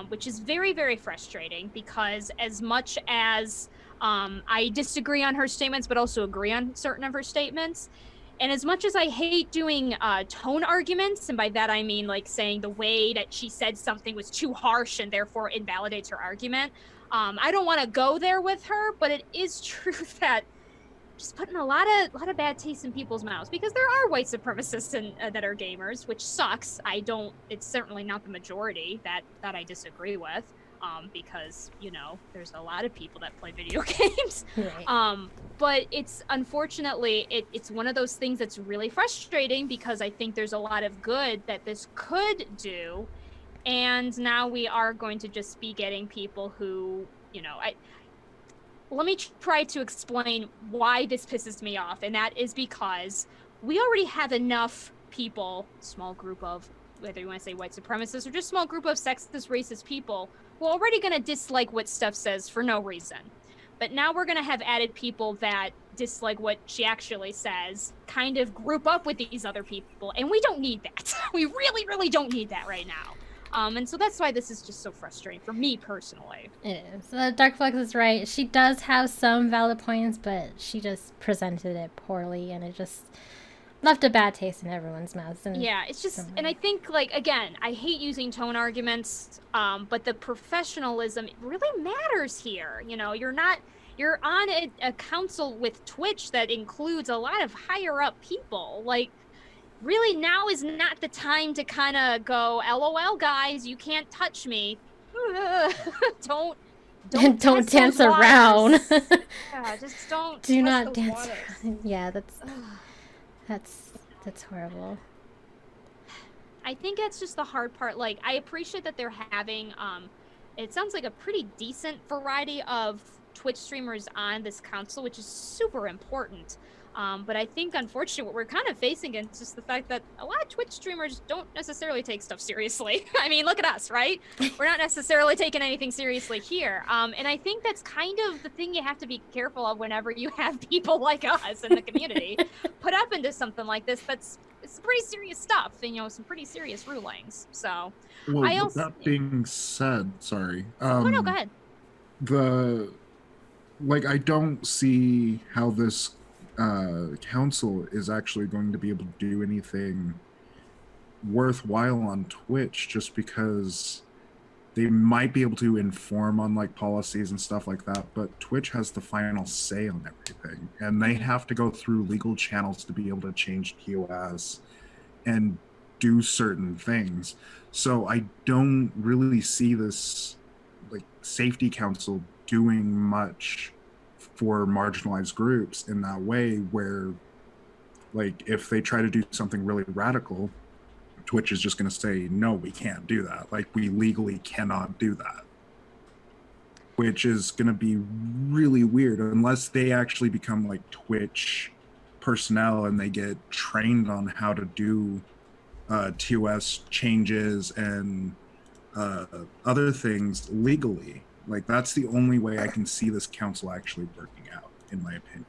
which is very, very frustrating because as much as I disagree on her statements, but also agree on certain of her statements, and as much as I hate doing tone arguments, and by that I mean like saying the way that she said something was too harsh and therefore invalidates her argument, I don't want to go there with her, but it is true that just putting a lot of bad taste in people's mouths, because there are white supremacists that are gamers, which sucks. It's certainly not the majority that I disagree with. because, you know, there's a lot of people that play video games. Right. But it's unfortunately, it's one of those things that's really frustrating because I think there's a lot of good that this could do. And now we are going to just be getting people who, you know, let me try to explain why this pisses me off. And that is because we already have enough people, small group of, whether you want to say white supremacists or just small group of sexist, racist people, who are already going to dislike what Steph says for no reason. But now we're going to have added people that dislike what she actually says, kind of group up with these other people. And we don't need that. We really, really don't need that right now. And so that's why this is just so frustrating for me personally. It is. Dark Flux is right. She does have some valid points, but she just presented it poorly, and it just left a bad taste in everyone's mouths. And yeah, it's just, and I think, like, again, I hate using tone arguments, but the professionalism really matters here. You know, you're on a council with Twitch that includes a lot of higher up people. Like, really, now is not the time to kind of go, LOL, guys, you can't touch me. Don't dance around. Yeah, just don't. Do not dance. Yeah, that's horrible. I think that's just the hard part. Like, I appreciate that they're having, it sounds like a pretty decent variety of Twitch streamers on this council, which is super important. But I think, unfortunately, what we're kind of facing is just the fact that a lot of Twitch streamers don't necessarily take stuff seriously. I mean, look at us, right? We're not necessarily taking anything seriously here. And I think that's kind of the thing you have to be careful of whenever you have people like us in the community put up into something like this. It's pretty serious stuff, and, you know, some pretty serious rulings. So, well, with that being said, sorry. No, go ahead. I don't see how this council is actually going to be able to do anything worthwhile on Twitch, just because they might be able to inform on like policies and stuff like that, but Twitch has the final say on everything, and they have to go through legal channels to be able to change TOS and do certain things. So I don't really see this like safety council doing much for marginalized groups in that way, where like if they try to do something really radical, Twitch is just going to say, no, we can't do that. Like, we legally cannot do that, which is going to be really weird unless they actually become like Twitch personnel and they get trained on how to do TOS changes and other things legally. Like, that's the only way I can see this council actually working out, in my opinion.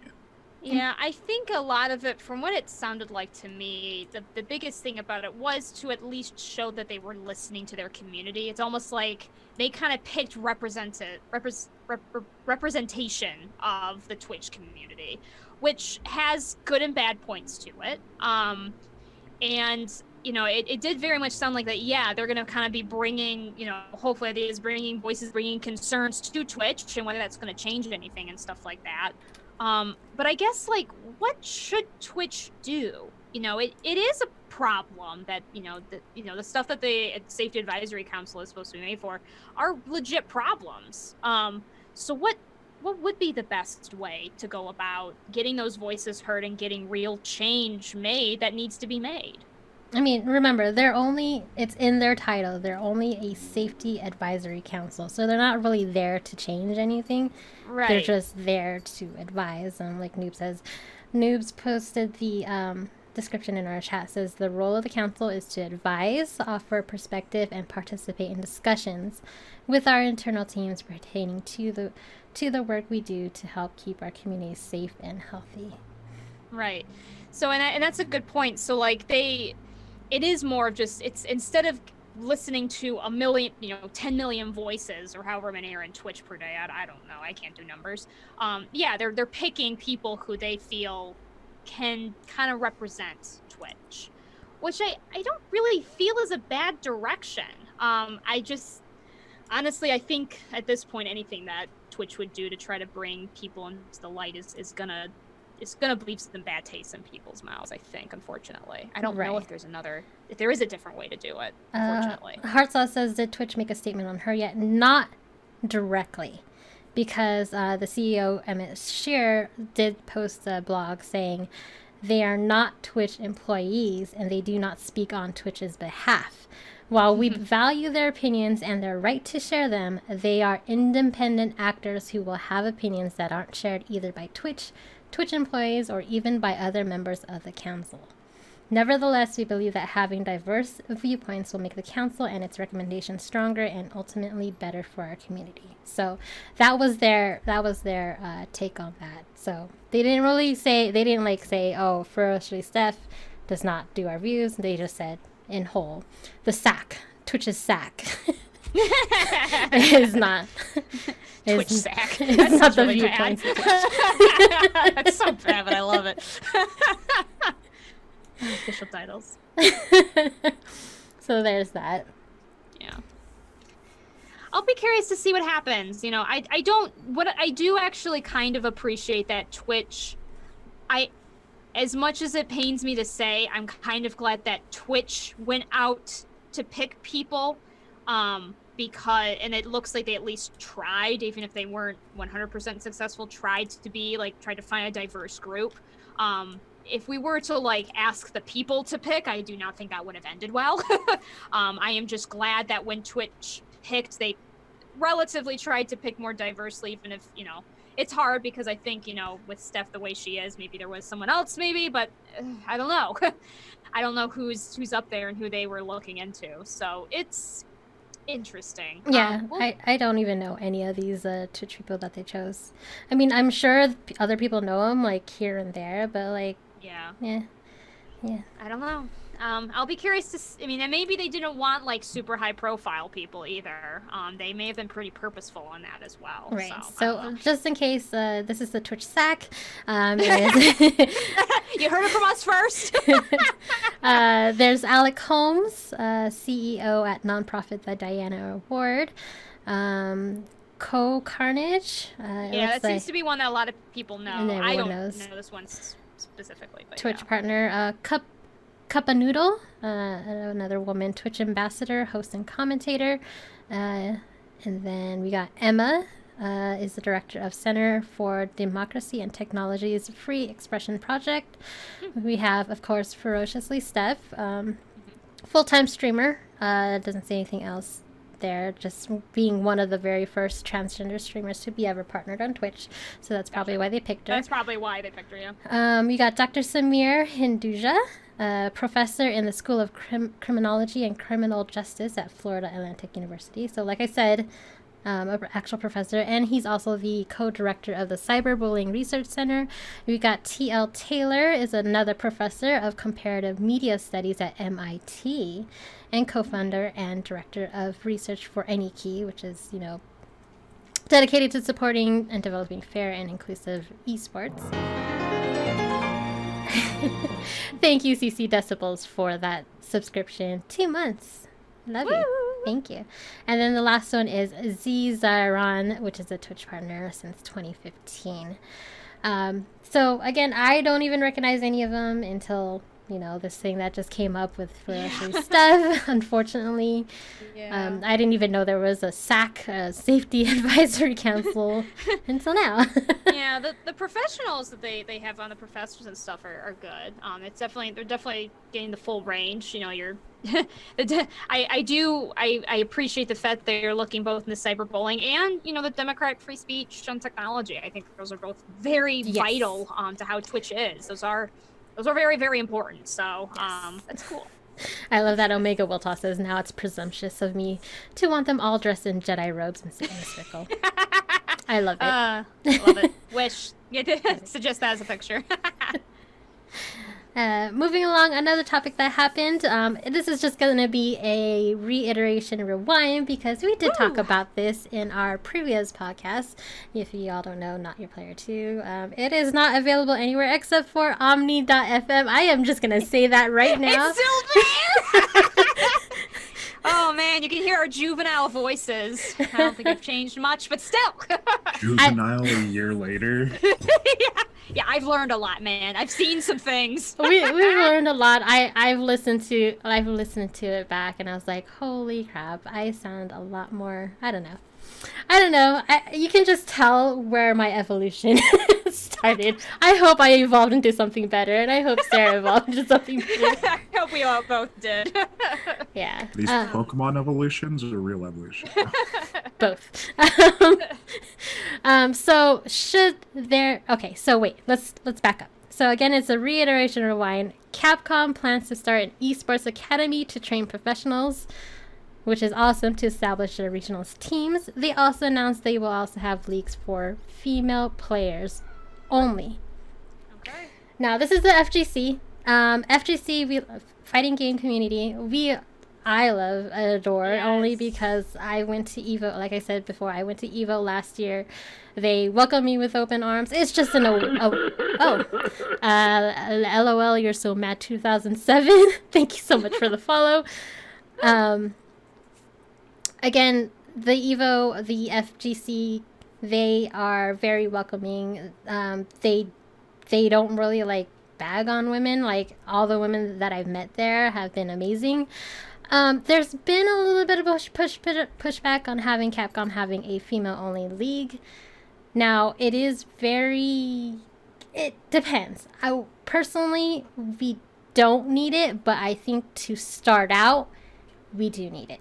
Yeah, I think a lot of it, from what it sounded like to me, the biggest thing about it was to at least show that they were listening to their community. It's almost like they kind of picked representation of the Twitch community, which has good and bad points to it. And you know, it did very much sound like that, yeah, they're going to kind of be bringing, you know, hopefully it is bringing voices, bringing concerns to Twitch, and whether that's going to change anything and stuff like that. But I guess, like, what should Twitch do? You know, it is a problem that, the stuff that the Safety Advisory Council is supposed to be made for are legit problems. So what would be the best way to go about getting those voices heard and getting real change made that needs to be made? I mean, remember, it's in their title, they're only a Safety Advisory Council, so they're not really there to change anything. Right. They're just there to advise. Like Noob says, Noobs posted the description in our chat, says the role of the council is to advise, offer perspective, and participate in discussions with our internal teams pertaining to the work we do to help keep our community safe and healthy. Right. So, and that's a good point. So, like, it is more of just, it's instead of listening to 10 million voices or however many are in Twitch per day, I don't know, I can't do numbers. Yeah, they're picking people who they feel can kind of represent Twitch, which I don't really feel is a bad direction. I just, honestly, I think at this point, anything that Twitch would do to try to bring people into the light is gonna leave some bad taste in people's mouths, I think, unfortunately. I don't know if there is a different way to do it, unfortunately. Heartsaw says, did Twitch make a statement on her yet? Not directly. Because the CEO, Emmett Shear, did post a blog saying they are not Twitch employees and they do not speak on Twitch's behalf. While we value their opinions and their right to share them, they are independent actors who will have opinions that aren't shared either by Twitch employees, or even by other members of the council. Nevertheless, we believe that having diverse viewpoints will make the council and its recommendations stronger and ultimately better for our community. So that was their take on that. So they didn't really say, oh, ferociously Steph does not do our views. They just said in whole, the SAC, Twitch's SAC, is not. Twitch sack. It's not the really viewpoints. That's so bad, but I love it. Official titles. So there's that. Yeah. I'll be curious to see what happens. You know, I do actually kind of appreciate that Twitch, as much as it pains me to say, I'm kind of glad that Twitch went out to pick people, because, and it looks like they at least tried, even if they weren't 100% successful, tried to find a diverse group. If we were to ask the people to pick, I do not think that would have ended well. I am just glad that when Twitch picked, they relatively tried to pick more diversely, even if, it's hard because I think, with Steph the way she is, maybe there was someone else but I don't know. I don't know who's up there and who they were looking into. So it's interesting. Yeah, I don't even know any of these Twitch people that they chose. I mean, I'm sure other people know them here and there, but yeah. I don't know. I'll be curious to. And maybe they didn't want super high profile people either. They may have been pretty purposeful on that as well. Right. So just in case, this is the Twitch SAC. You heard it from us first. There's Alec Holmes, CEO at nonprofit The Diana Award. Carnage. That seems to be one that a lot of people know. I don't know this one specifically. But Twitch partner, Cup a Noodle, another woman Twitch ambassador, host and commentator. And then we got Emma, is the director of Center for Democracy and Technology's Free Expression Project. We have, of course, Ferociously Steph, full-time streamer, doesn't say anything else there, just being one of the very first transgender streamers to be ever partnered on Twitch. So that's probably why they picked her. That's probably why they picked her, yeah. We got Dr. Samir Hinduja, professor in the School of Criminology and Criminal Justice at Florida Atlantic University. So like I said, an actual professor, and he's also the co-director of the Cyberbullying Research Center. We got T.L. Taylor, is another professor of comparative media studies at MIT, and co-founder and director of research for AnyKey, which is, dedicated to supporting and developing fair and inclusive esports. Thank you, CC Decibels, for that subscription. 2 months. Love you. Thank you. And then the last one is Z Zyron, which is a Twitch partner since 2015. So again, I don't even recognize any of them until, this thing that just came up with Ferociously Steph, unfortunately. Yeah. I didn't even know there was a SAC, Safety Advisory Council, until now. Yeah, the professionals that they have on the professors and stuff are good. They're definitely getting the full range. You're I appreciate the fact that you're looking both in the cyberbullying and the democratic free speech on technology. I think those are both very vital to how Twitch is. Those are very, very important. So that's cool. I love that Omega Wiltau says, now it's presumptuous of me to want them all dressed in Jedi robes and sit in a circle. I love it. Love it. Wish. You did suggest that as a picture. Moving along, another topic that happened. This is just going to be a reiteration rewind because we did talk about this in our previous podcast. If you all don't know, Not Your Player 2. It is not available anywhere except for omni.fm. I am just going to say that right now. It's still there! Oh man, you can hear our juvenile voices. I don't think I've changed much, but still. Juvenile a year later. Yeah, I've learned a lot, man. I've seen some things. We've learned a lot. I've listened to it back, and I was like, holy crap! I sound a lot more. I don't know. I don't know. You can just tell where my evolution started. I hope I evolved into something better, and I hope Sarah evolved into something better. I hope we all both did. Yeah. These Pokemon evolutions or real evolution? Both. So should there... Okay, so wait. Let's back up. So again, it's a reiteration rewind. Capcom plans to start an esports academy to train professionals, which is awesome, to establish their regional teams. They also announced they will also have leagues for female players only. Okay. Now, this is the FGC. FGC, fighting game community, I love and adore, only because I went to EVO, like I said before, I went to EVO last year. They welcomed me with open arms. It's just LOL, you're so mad 2007. Thank you so much for the follow. Again, the EVO, the FGC, they are very welcoming. They don't really like bag on women. Like, all the women that I've met there have been amazing. There's been a little bit of pushback on having Capcom having a female-only league. Now, it depends. Personally, we don't need it, but I think to start out, we do need it.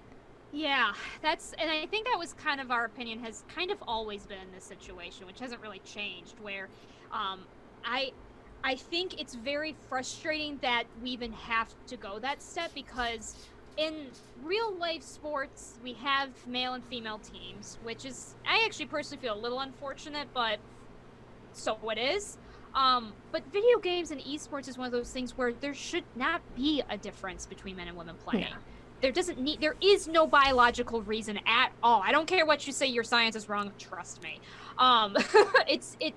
Yeah, and I think that was kind of our opinion, has kind of always been in this situation, which hasn't really changed, where I think it's very frustrating that we even have to go that step, because in real life sports, we have male and female teams, which is, I actually personally feel a little unfortunate, but so it is. But video games and esports is one of those things where there should not be a difference between men and women playing. Yeah. There is no biological reason at all. I don't care what you say, your science is wrong, trust me.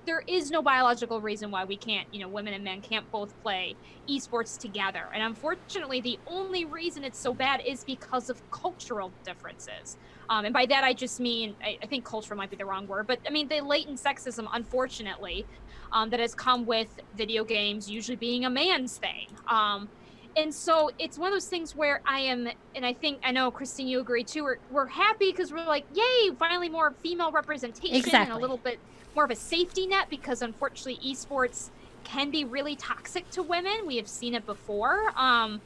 There is no biological reason why we can't, women and men can't both play esports together. And unfortunately, the only reason it's so bad is because of cultural differences. And by that, I just mean, I think cultural might be the wrong word, but I mean the latent sexism, unfortunately, that has come with video games usually being a man's thing. And so it's one of those things where I know, Christine, you agree too, we're happy because we're like, yay, finally more female representation. Exactly. And a little bit more of a safety net, because unfortunately esports can be really toxic to women. We have seen it before. And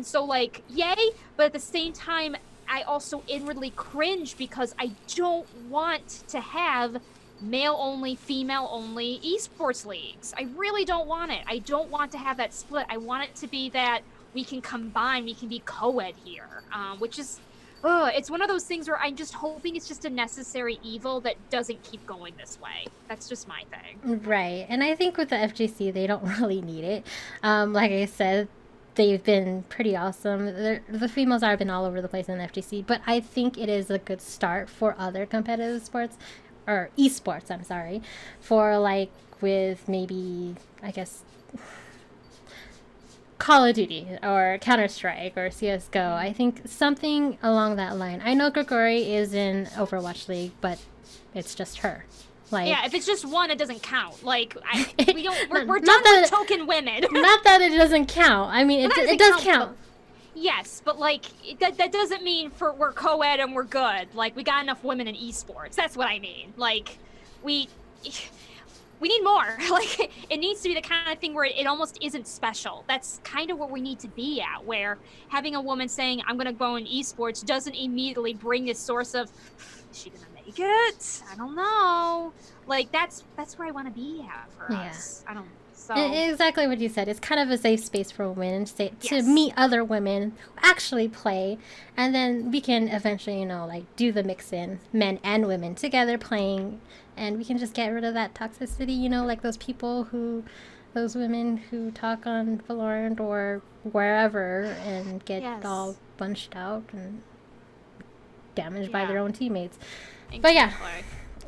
so, like, yay, but at the same time, I also inwardly cringe because I don't want to have male-only, female-only esports leagues. I really don't want it. I don't want to have that split. I want it to be that we can combine, we can be co-ed here, which is, it's one of those things where I'm just hoping it's just a necessary evil that doesn't keep going this way. That's just my thing. Right, and I think with the FGC, they don't really need it. Like I said, they've been pretty awesome. The females have been all over the place in the FGC, but I think it is a good start for other competitive sports, or esports, I'm sorry, for like with maybe, I guess, Call of Duty or Counter-Strike or CSGO. I think something along that line. I know Grigori is in Overwatch League, but it's just her. Like, yeah, if it's just one, it doesn't count. Like, we're done with token women. Not that it doesn't count. I mean, it does count. Yes, but like that doesn't mean we're co-ed and we're good. Like, we got enough women in esports. That's what I mean. Like, we need more. Like, it needs to be the kind of thing where it almost isn't special. That's kind of where we need to be at, where having a woman saying, I'm going to go in esports, doesn't immediately bring this source of, is she going to make it? I don't know. Like, that's where I want to be at for us. I don't. So. Exactly what you said. It's kind of a safe space for women to meet other women who actually play, and then we can eventually, like, do the mix in men and women together playing, and we can just get rid of that toxicity, like those women who talk on Valorant or wherever and get all bunched out and damaged by their own teamates. Exactly. But yeah.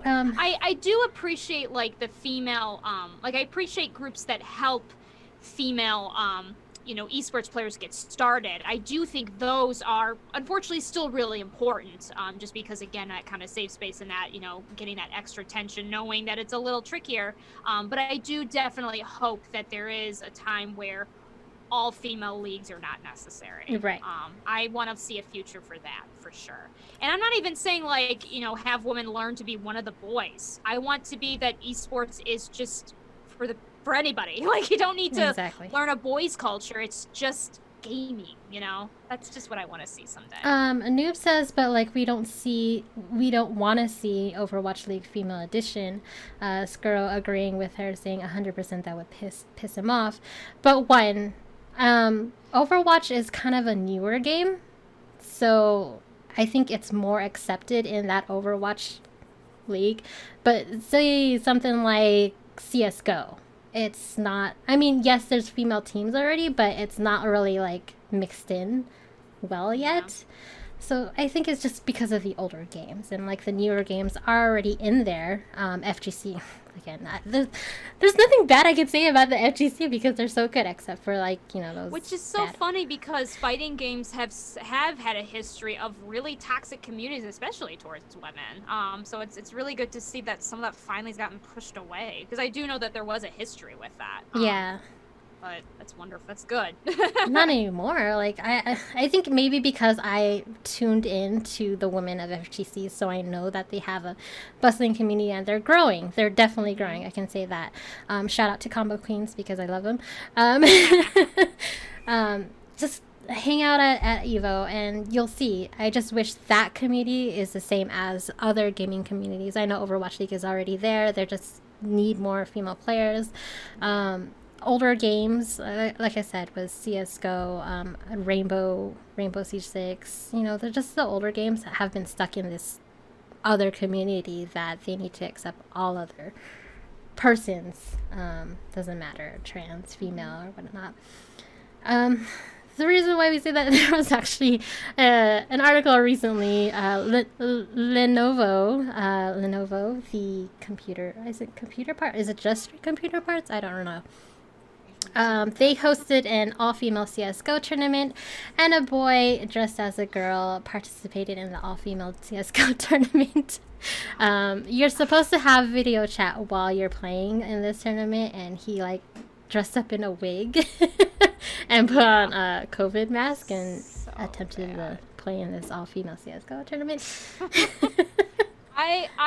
I do appreciate, like, the female, I appreciate groups that help female, esports players get started. I do think those are, unfortunately, still really important, just because, again, that kind of safe space and that, getting that extra attention, knowing that it's a little trickier. But I do definitely hope that there is a time where all female leagues are not necessary. Right. I want to see a future for that, for sure. And I'm not even saying, like, you know, have women learn to be one of the boys. I want to be that esports is just for anybody. Like, you don't need to learn a boys culture. It's just gaming, you know? That's just what I want to see someday. A noob says, but like we don't want to see Overwatch League female edition. Skuro agreeing with her, saying 100% that would piss him off. But one, Overwatch is kind of a newer game, so I think it's more accepted in that Overwatch League. But say something like CS:GO. It's not, I mean, yes, there's female teams already, but it's not really like mixed in well yet. So I think it's just because of the older games, and like the newer games are already in there. FGC, again, there's nothing bad I could say about the FGC because they're so good, except for like, you know, those. Which is so funny because fighting games have had a history of really toxic communities, especially towards women. So it's really good to see that some of that finally has gotten pushed away, because I do know that there was a history with that. Yeah. But that's wonderful. That's good. Not anymore. Like I think maybe because I tuned in to the women of FGC, so I know that they have a bustling community and they're growing. They're definitely growing. I can say that. Shout out to Combo Queens because I love them. Just hang out at Evo and you'll see. I just wish that community is the same as other gaming communities. I know Overwatch League is already there. They just need more female players. Older games, like I said, was CS:GO, Rainbow Siege 6. You know, they're just the older games that have been stuck in this other community that they need to accept all other persons. Doesn't matter, trans, female, or whatnot. The reason why we say that, there was actually an article recently, Lenovo, the computer, is it computer part? Is it just computer parts? I don't know. They hosted an all-female CS:GO tournament, and a boy dressed as a girl participated in the all-female CS:GO tournament. You're supposed to have video chat while you're playing in this tournament, and he like dressed up in a wig and put on a COVID mask and attempted to play in this all-female CS:GO tournament.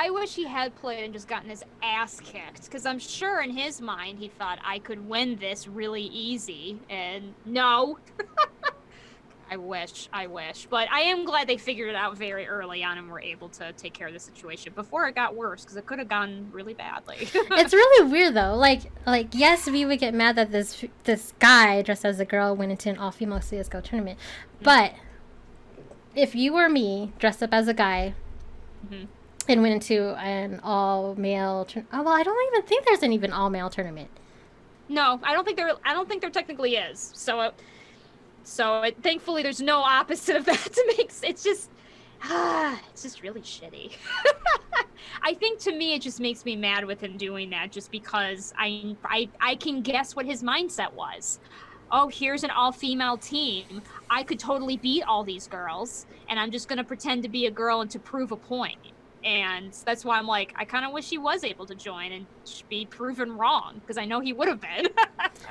I wish he had played and just gotten his ass kicked, because I'm sure in his mind he thought I could win this really easy, and no. I wish. But I am glad they figured it out very early on and were able to take care of the situation before it got worse, because it could have gone really badly. It's really weird though. Like yes, we would get mad that this guy dressed as a girl went into an all-female CS:GO tournament, but if you were me dressed up as a guy. Mm-hmm. And went into an all-male well, I don't even think there's an even all-male tournament. No, I don't think there technically is. So thankfully there's no opposite of that to make it's just really shitty. I think to me it just makes me mad with him doing that, just because I can guess what his mindset was. Oh, here's an all-female team. I could totally beat all these girls, and I'm just going to pretend to be a girl and to prove a point. And that's why I'm like, I kind of wish he was able to join and be proven wrong, because I know he would have been.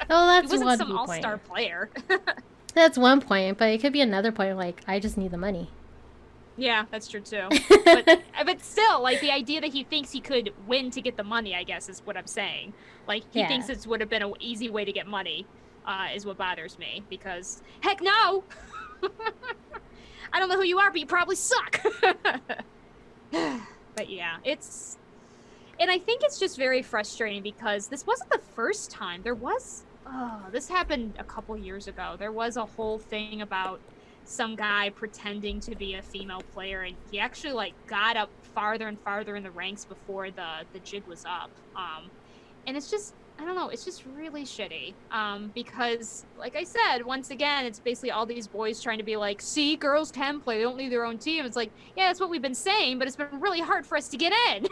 Oh, that's he wasn't one some all-star player. That's one point, but it could be another point, like, I just need the money. Yeah, that's true too. But still, like, the idea that he thinks he could win to get the money, I guess, is what I'm saying. Like, he thinks this would have been an easy way to get money, is what bothers me, because, heck no! I don't know who you are, but you probably suck! But yeah, and I think it's just very frustrating, because this wasn't the first time. This happened a couple years ago. There was a whole thing about some guy pretending to be a female player, and he actually like got up farther and farther in the ranks before the jig was up. And it's just, I don't know, it's just really shitty. Because, like I said, once again, it's basically all these boys trying to be like, see, girls can play, they don't need their own team. It's like, yeah, that's what we've been saying, but it's been really hard for us to get in.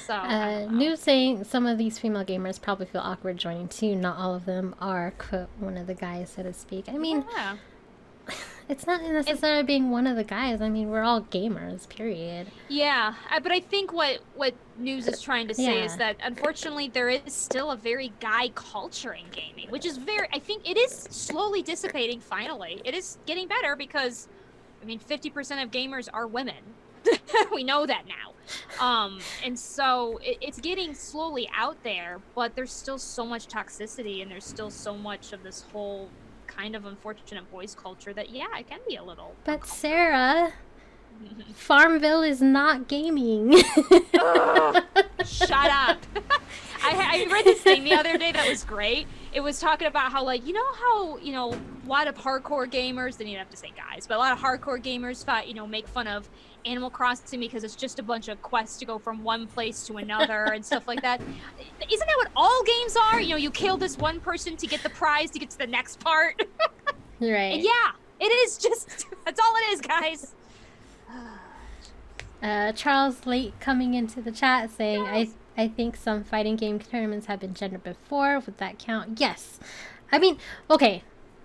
So, News saying some of these female gamers probably feel awkward joining too. Not all of them are, quote, one of the guys, so to speak. I mean, It's not necessarily being one of the guys. I mean, we're all gamers, period. Yeah, but I think what news is trying to say is Yeah. that unfortunately there is still a very guy culture in gaming, which is I think it is slowly dissipating finally. It is getting better because, I mean, 50% of gamers are women. We know that now. And so it's getting slowly out there, but there's still so much toxicity and there's still so much of this whole kind of unfortunate boys culture that, yeah, it can be a little. But Sarah, Farmville is not gaming. Ugh, shut up. I read this thing the other day that was great. It was talking about how, like, you know how, a lot of hardcore gamers, then you don't have to say guys, but a lot of hardcore gamers make fun of Animal Crossing because it's just a bunch of quests to go from one place to another and stuff like that. Isn't that what all games are? You kill this one person to get the prize to get to the next part. Right. And yeah, it is just, that's all it is, guys. Charles Late coming into the chat saying, Yes. I think some fighting game tournaments have been gendered before. Would that count? Yes. I mean, okay.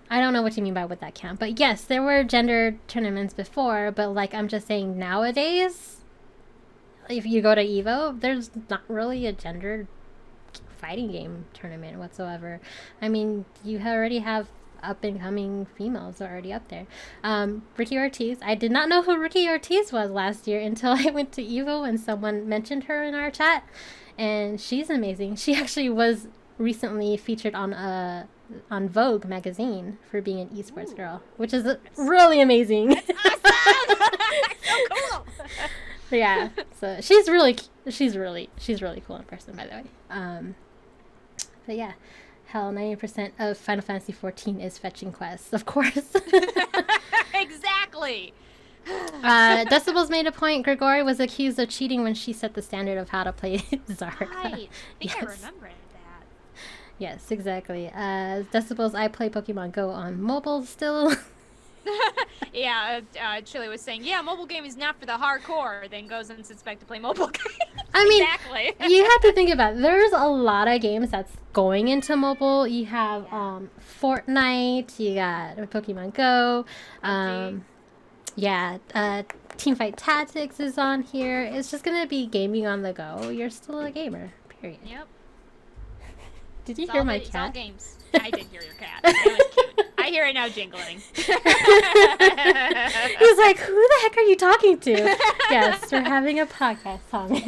I don't know what you mean by would that count. But yes, there were gendered tournaments before. But like, I'm just saying nowadays, if you go to EVO, there's not really a gendered fighting game tournament whatsoever. I mean, you already have up and coming females already up there. Ricky Ortiz. I did not know who Ricky Ortiz was last year until I went to EVO and someone mentioned her in our chat, and she's amazing. She actually was recently featured on Vogue magazine for being an esports girl, which is really amazing. Awesome! So cool. Yeah, so she's really cool in person, by the way. But yeah. Hell, 90% of Final Fantasy XIV is fetching quests, of course. Exactly. Decibels made a point. Grigori was accused of cheating when she set the standard of how to play Zark. Right. I think Yes. I remember that. Yes, exactly. Decibels, I play Pokemon Go on mobile still. Yeah, Chili was saying, yeah, mobile game is not for the hardcore, then goes and sits back to play mobile games. I mean, exactly. You have to think about it. There's a lot of games that's going into mobile. You have Fortnite, you got Pokemon Go, Teamfight Tactics is on here. It's just gonna be gaming on the go. You're still a gamer, period. Yep. Did you It's hear all my it's all cat? games. I did hear your cat. It was cute. I hear it now jingling. He was like, who the heck are you talking to? Yes, we're having a podcast, Thomas.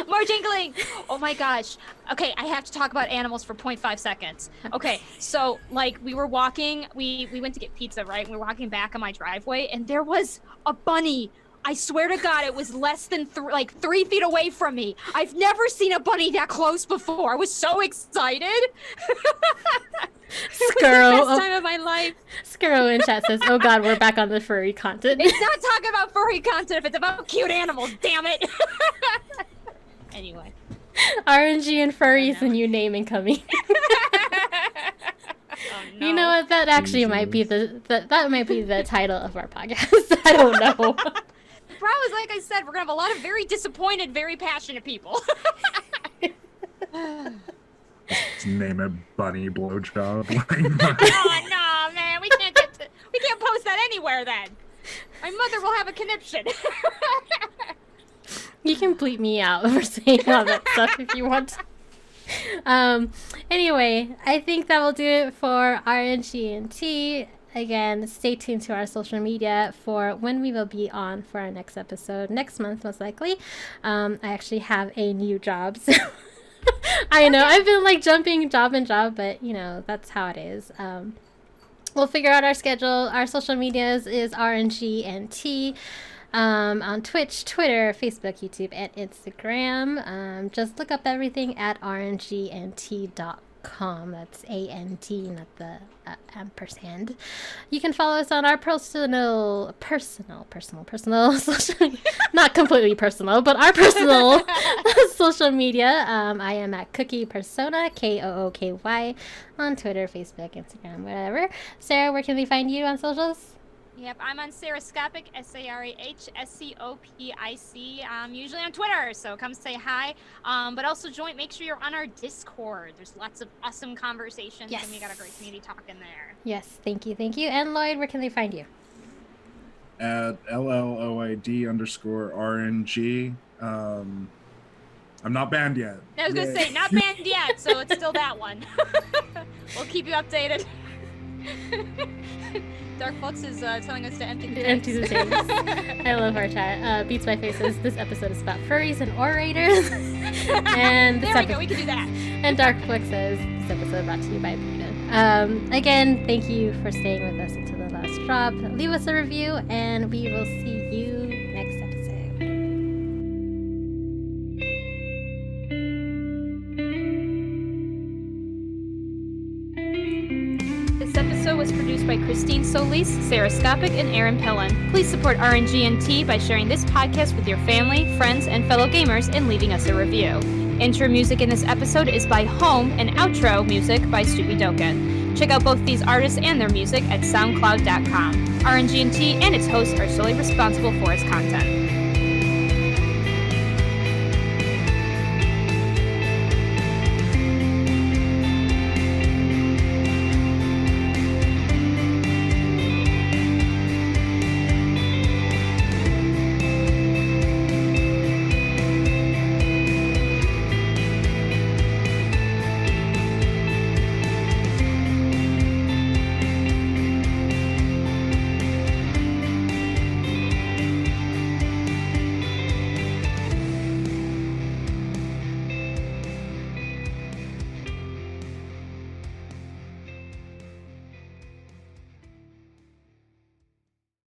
More jingling. Oh my gosh. Okay, I have to talk about animals for 0.5 seconds. Okay, so like we were walking, we went to get pizza, right? We were walking back on my driveway and there was a bunny. I swear to God, it was less than 3 feet away from me. I've never seen a bunny that close before. I was so excited. It was the best time of my life. Skuro in chat says, oh God, we're back on the furry content. It's not talking about furry content if it's about cute animals, damn it. Anyway. RNG and furry is the new name incoming. Oh, no. You know what? That actually might be that might be the title of our podcast. I don't know. The problem is, like I said, we're gonna have a lot of very disappointed, very passionate people. Let's name it Bunny Blowjob. Oh no, man, we can't post that anywhere then. My mother will have a conniption. You can bleep me out for saying all that stuff if you want. Anyway, I think that will do it for RNGT. Again, stay tuned to our social media for when we will be on for our next episode next month, most likely. I actually have a new job, so I know I've been like jumping job and job, but you know that's how it is. We'll figure out our schedule. Our social medias is RNGNT. On Twitch, Twitter, Facebook, YouTube, and Instagram. Just look up everything at rngnt.com. That's ANT, not the ampersand. You can follow us on our personal social, not completely personal, but our personal social media. I am at Cookie Persona, KOOKY, on Twitter, Facebook, Instagram, whatever. Sarah, where can we find you on socials? Yep, I'm on Sarahscopic, SARAHSCOPIC. Usually on Twitter, so come say hi. But also make sure you're on our Discord. There's lots of awesome conversations, Yes. and we got a great community talking there. Yes, thank you. And Lloyd, where can they find you? At LLOID_RNG. I'm not banned yet. I was gonna say, not banned yet, so it's still that one. We'll keep you updated. Dark Flux is telling us to empty the tanks. Empty the tanks. I love our chat. Beats by Faces. This episode is about furries and orators. And there we go. We can do that. And Dark Flux says this episode brought to you by Brina. Again, thank you for staying with us until the last drop. Leave us a review, and we will see you next episode. This episode was produced by Christine Solis, Sarahscopic, and Aaron Pillen. Please support RNGT by sharing this podcast with your family, friends, and fellow gamers and leaving us a review. Intro music in this episode is by Home, and outro music by Stupidoken. Check out both these artists and their music at soundcloud.com. RNGT and its hosts are solely responsible for its content.